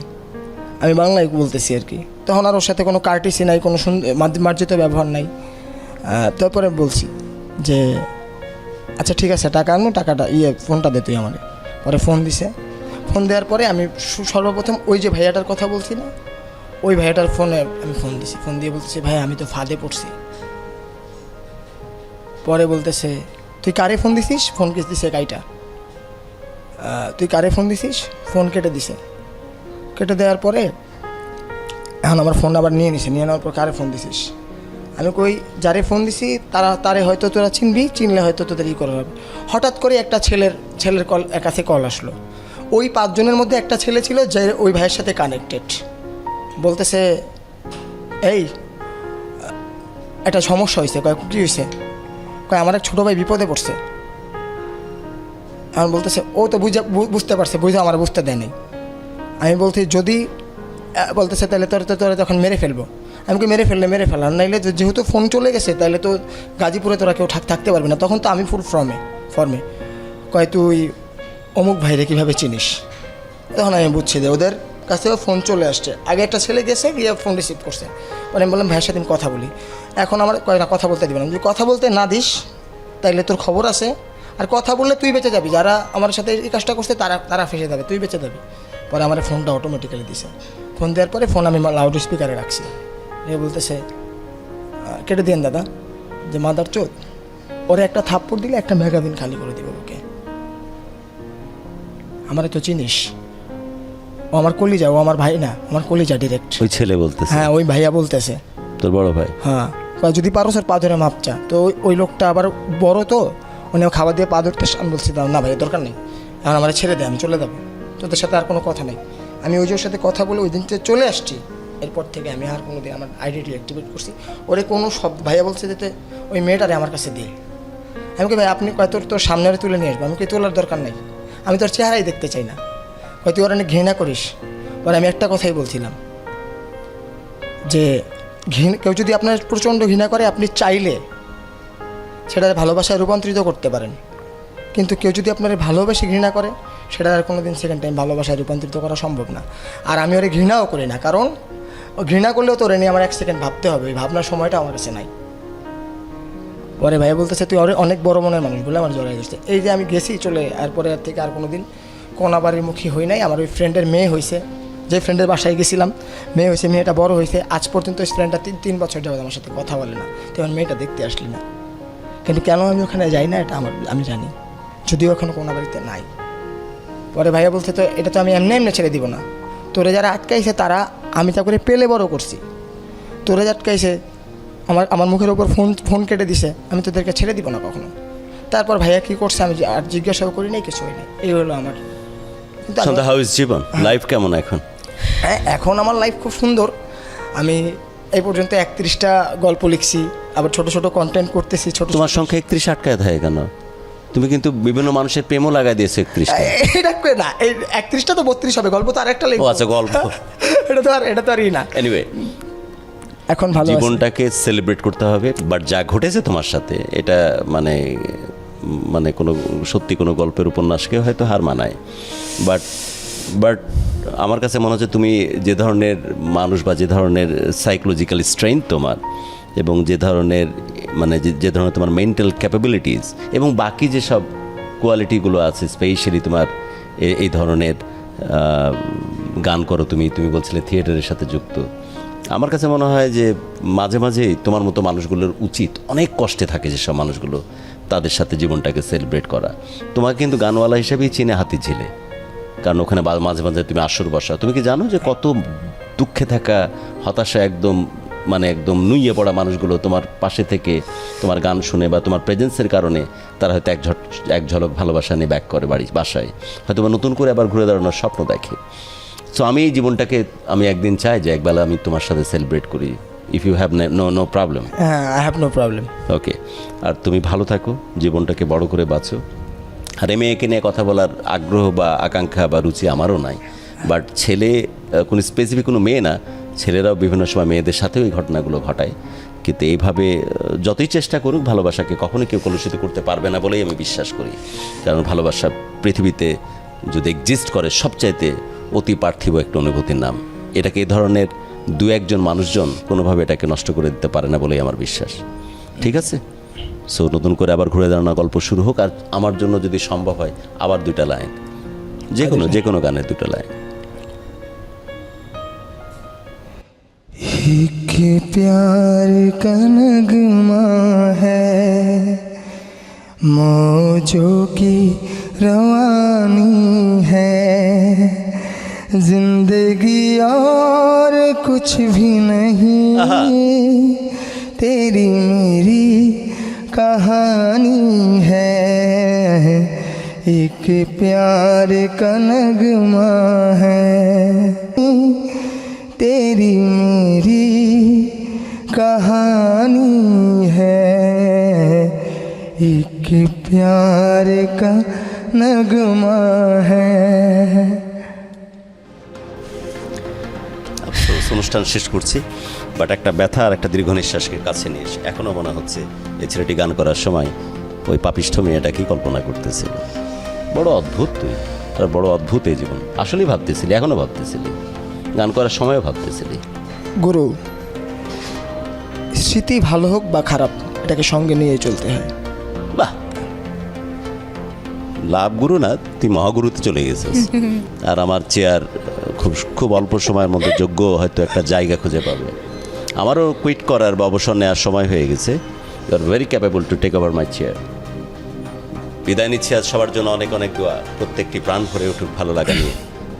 আমি বাংলায় বলতেছি আর কি। তখন আর ওর সাথে কোনো কার্টিসি নাই, কোনো মার্জিত ব্যবহার নাই। তারপরে বলছি যে আচ্ছা ঠিক আছে টাকা আনবো, টাকাটা ফোনটা দে তুই আমারে। পরে ফোন দিছে, ফোন দেওয়ার পরে আমি সর্বপ্রথম ওই যে ভাইয়াটার কথা বলছি না, ওই ভাইয়াটার ফোনে আমি ফোন দিছি। ফোন দিয়ে বলতেছি ভাই আমি তো ফাঁদে পড়ছি। পরে বলতেছে তুই কারে ফোন দিছিস, ফোন কেটে দিছে গাইটা। তুই কারে ফোন দিছিস, ফোন কেটে দিছে। কেটে দেওয়ার পরে এখন আমার ফোন আবার নিয়ে নিছে, নিয়ে নেওয়ার পর কারে ফোন দিছিস। আমি কই যারে ফোন দিছি তারে হয়তো তোরা চিনবি, চিনলে হয়তো তোদের করা হবে। হঠাৎ করে একটা ছেলের কাছে কল আসলো। ওই 5 জনের মধ্যে একটা ছেলে ছিল যে ওই ভাইয়ের সাথে কানেক্টেড। বলতেছে এই একটা সমস্যা হয়েছে। কয় কী হয়েছে? কয় আমার এক ছোটো ভাই বিপদে পড়ছে। আমার বলতেছে ও তো বুঝতে পারছে, বুঝে আমার বুঝতে দেয়নি। আমি বলছি যদি বলতেছে তাহলে তোরা তখন মেরে ফেলবো। আমি কি মেরে ফেলে ফেল, আর নাইলে যেহেতু ফোন চলে গেছে তাহলে তো গাজীপুরে তোরা কেউ থাকতে পারবে না। তখন তো আমি ফুল ফর্মে। কয় তুই অমুক ভাইরে কীভাবে চিনিস? তখন আমি বুঝছি যে ওদের কাছেও ফোন চলে আসছে। আগে একটা ছেলে গেছে, গিয়ে ফোন রিসিভ করছে। পরে আমি বললাম ভাইয়ের সাথে আমি কথা বলি। এখন আমার কয় না কথা বলতে দিবে না, যদি কথা বলতে না দিস তাইলে তোর খবর আছে, আর কথা বললে তুই বেঁচে যাবি, যারা আমার সাথে এই কাজটা করছে তারা ফেসে যাবে, তুই বেঁচে যাবি। পরে আমার ফোনটা অটোমেটিক্যালি দিছে। ফোন দেওয়ার পরে ফোন আমি লাউড স্পিকারে রাখছি। এ বলতেছে কেটে দিন দাদা, যে মাদার চোদ, ওরে একটা থাপ্পড় দিলে একটা ম্যাগাজিন খালি করে দিব ওকে। আমারে তো চিনিস, ও আমার কলিজা, ও আমার ভাই না, আমার কলিজা ডিরেক্ট। ওই ছেলে বলতেছে? হ্যাঁ ওই ভাইয়া বলতেছে, তোর বড় ভাই? হ্যাঁ। যদি পারো স্যার পা ধরে মাপ চা। তো ওই লোকটা আবার বড়, তো উনি খাবার দিয়ে পা ধরতে, আমি বলছি দাও না ভাই দরকার নেই, এখন আমার ছেড়ে দে, আমি চলে যাবো, তোদের সাথে আর কোনো কথা নেই। আমি ওই ওর সাথে কথা বলে ওই দিনটা চলে আসছি। এরপর থেকে আমি আর কোনো দিন আমার আইডি অ্যাক্টিভেট করছি। ওরে কোনো সব ভাইয়া বলছে যেতে ওই মেয়েটারে আমার কাছে দিয়ে। আমি কি ভাই আপনি কয় তোর সামনে তুলে নিয়ে আসবো? আমি কি তোলার দরকার নেই, আমি তোর চেহারাই দেখতে চাই না। হয়তো ওরা অনেক ঘৃণা করিস। পরে আমি একটা কথাই বলছিলাম যে কেউ যদি আপনার প্রচণ্ড ঘৃণা করে, আপনি চাইলে সেটা ভালোবাসায় রূপান্তরিত করতে পারেন, কিন্তু কেউ যদি আপনার ভালোবেসে ঘৃণা করে, সেটা আর কোনো দিন সেকেন্ড টাইম ভালোবাসায় রূপান্তরিত করা সম্ভব না। আর আমি ওরে ঘৃণাও করি না, কারণ ঘৃণা করলেও তো ওরে নিয়ে আমার 1 সেকেন্ড ভাবতে হবে, ওই ভাবনার সময়টা আমার কাছে নাই। পরে ভাই বলতেছে তুই অনেক বড় মনের মানুষ বলে আমার জড়াই দিচ্ছে। এই যে আমি গেছি চলে, এরপরে আর থেকে আর কোনো দিন কোনাবাড়ির মুখী হই নাই। আমার ওই ফ্রেন্ডের মেয়ে হয়েছে, যে ফ্রেন্ডের বাসায় গেছিলাম, মেয়ে হয়েছে, মেয়েটা বড় হয়েছে। আজ পর্যন্ত ওই ফ্রেন্ডটা 3 বছর যাবে আমার সাথে কথা বলে না। তুই আমার মেয়েটা দেখতে আসলি না, কিন্তু কেন আমি ওখানে যাই না এটা আমি জানি, যদিও ওখানে কোনাবাড়িতে নাই। পরে ভাইয়া বলছে তো এটা তো আমি এমনি ছেড়ে দিব না, তোরে যারা আটকাইছে তারা আমি তা করে পেলে বড় করছি, তোরে যা আটকাইছে আমার মুখের ওপর ফোন কেটে দিছে, আমি তোদেরকে ছেড়ে দিব না কখনো। তারপর ভাইয়া কী করছে আমি আর জিজ্ঞাসাও করি নাই, কিছু হয় না। এই হলো আমার হাউ ইজ জীবন, লাইফ কেমন এখন? হ্যাঁ এখন আমার লাইফ খুব সুন্দর। আমি এই পর্যন্ত 31টা গল্প লিখছি, আবার ছোট ছোট কন্টেন্ট করতেছি। তোমার সংখ্যা 31 আটকায় থাকে কেন? তুমি কিন্তু বিভিন্ন মানুষের প্রেমও লাগাই দিয়েছো 31টা। এটা করে না, এই 31টা তো 32 হবে, গল্প তো আরেকটা লিখবো। আচ্ছা গল্প, এটা তো আর না। এনিওয়ে এখন ভালো জীবনটাকে সেলিব্রেট করতে হবে, বাট যা ঘটেছে তোমার সাথে এটা মানে কোনো সত্যি কোনো গল্পের উপন্যাসকে হয়তো হার মানায়। বাট আমার কাছে মনে হচ্ছে তুমি যে ধরনের মানুষ বা যে ধরনের সাইকোলজিক্যাল স্ট্রেংথ তোমার, এবং যে ধরনের যে ধরনের তোমার মেন্টাল ক্যাপাবিলিটিস এবং বাকি যেসব কোয়ালিটিগুলো আছে, স্পেশালি তোমার এই ধরনের গান করো, তুমি বলছিলে থিয়েটারের সাথে যুক্ত। আমার কাছে মনে হয় যে মাঝে মাঝেই তোমার মতো মানুষগুলোর উচিত, অনেক কষ্টে থাকে যেসব মানুষগুলো, তাদের সাথে জীবনটাকে সেলিব্রেট করা। তোমাকে কিন্তু গানওয়ালা হিসেবেই চিনে হাতিঝিলে, কারণ ওখানে মাঝে মাঝে তুমি আসর বসা। তুমি কি জানো যে কত দুঃখে থাকা, হতাশা একদম নুইয়ে পড়া মানুষগুলো তোমার পাশে থেকে তোমার গান শুনে বা তোমার প্রেজেন্সের কারণে তারা হয়তো এক ঝলক ভালোবাসা নিয়ে ব্যাক করে বাসায়, হয়তো বা নতুন করে আবার ঘুরে দাঁড়ানোর স্বপ্ন দেখে। সো আমি এই জীবনটাকে আমি একদিন চাই যে একবেলা আমি তোমার সাথে সেলিব্রেট করি, if you have no problem. হ্যাঁ, I have no problem. Okay, আর তুমি ভালো থাকো, জীবনটাকে বড় করে বাঁচো। আর মেয়েকে নিয়ে কথা বলার আগ্রহ বা আকাঙ্ক্ষা বা রুচি আমারও নাই, বাট ছেলে কোনো স্পেসিফিক কোনো মেয়ে না, ছেলেরাও বিভিন্ন সময় মেয়েদের সাথেও এই ঘটনাগুলো ঘটায়। কিন্তু এইভাবে যতই চেষ্টা করুক ভালোবাসাকে কখনোই কেউ কলুষিত করতে পারবে না বলেই আমি বিশ্বাস করি। কারণ ভালোবাসা পৃথিবীতে যদি এক্সিস্ট করে সবচাইতে অতি পার্থিব একটা অনুভূতির নাম। এটাকে এই ধরনের দু একজন মানুষজন কোনোভাবে এটাকে নষ্ট করে দিতে পারে না বলেই আমার বিশ্বাস। ঠিক আছে, সো নতুন করে আবার ঘুরে দাঁড়ানো গল্প শুরু হোক। আর আমার জন্য যদি সম্ভব হয় আবার 2টা লাইন, যে কোনো গানের 2টা লাইন। एक प्यार का नगमा है, मौजों की रवानी है, जिंदगी और कुछ भी नहीं, तेरी मेरी कहानी है। एक प्यार का नगमा है, तेरी मेरी कहानी है, एक प्यार का नगमा है। আফসোস, অনুষ্ঠান শেষ করছি, বাট একটা ব্যথা আর একটা দীর্ঘ নিঃশ্বাসকে কাছে নিয়ে এসে এখনও মনে হচ্ছে এই ছেলেটি গান করার সময় ওই পাপিষ্ঠ মেয়েটাকেই কল্পনা করতেছিল। বড় অদ্ভুত তুই, আর বড় অদ্ভুত এই জীবন। আসলেই ভাবতেছিলি, এখনও ভাবতেছিলি, গান করার সময়ও ভাবতেছিলি। গুরু, স্মৃতি ভালো হোক বা খারাপ, এটাকে সঙ্গে নিয়ে চলতে হয়। বাহ, লাভ গুরু না, তুই মহাগুরুতে চলে গেছিস। আর আমার চেয়ার খুব অল্প সময়ের মধ্যে যোগ্য হয়তো একটা জায়গা খুঁজে পাবে। আমারও কুইট করার বা অবসর নেওয়ার সময় হয়ে গেছে। You are very capable to take over my chair. বিদায় নিচ্ছি আজ সবার জন্য অনেক অনেক দোয়া। প্রত্যেকটি প্রাণ ভরে উঠুক ভালো লাগা নিয়ে,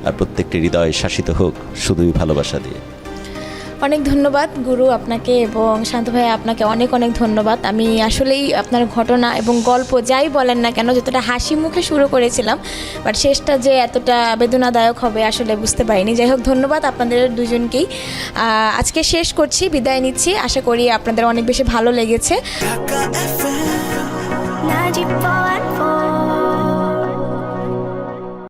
আর প্রত্যেকটি হৃদয় শাসিত হোক শুধুই ভালোবাসা দিয়ে। অনেক ধন্যবাদ গুরু আপনাকে, এবং শান্ত ভাই আপনাকে অনেক অনেক ধন্যবাদ। আমি আসলেই আপনার ঘটনা এবং গল্প যাই বলেন না কেন, যতটা হাসি মুখে শুরু করেছিলাম, বাট শেষটা যে এতটা বেদনাদায়ক হবে আসলে বুঝতে পারিনি। যাই হোক, ধন্যবাদ আপনাদের দুজনকেই। আজকে শেষ করছি, বিদায় নিচ্ছি। আশা করি আপনাদের অনেক বেশি ভালো লেগেছে। Naji 414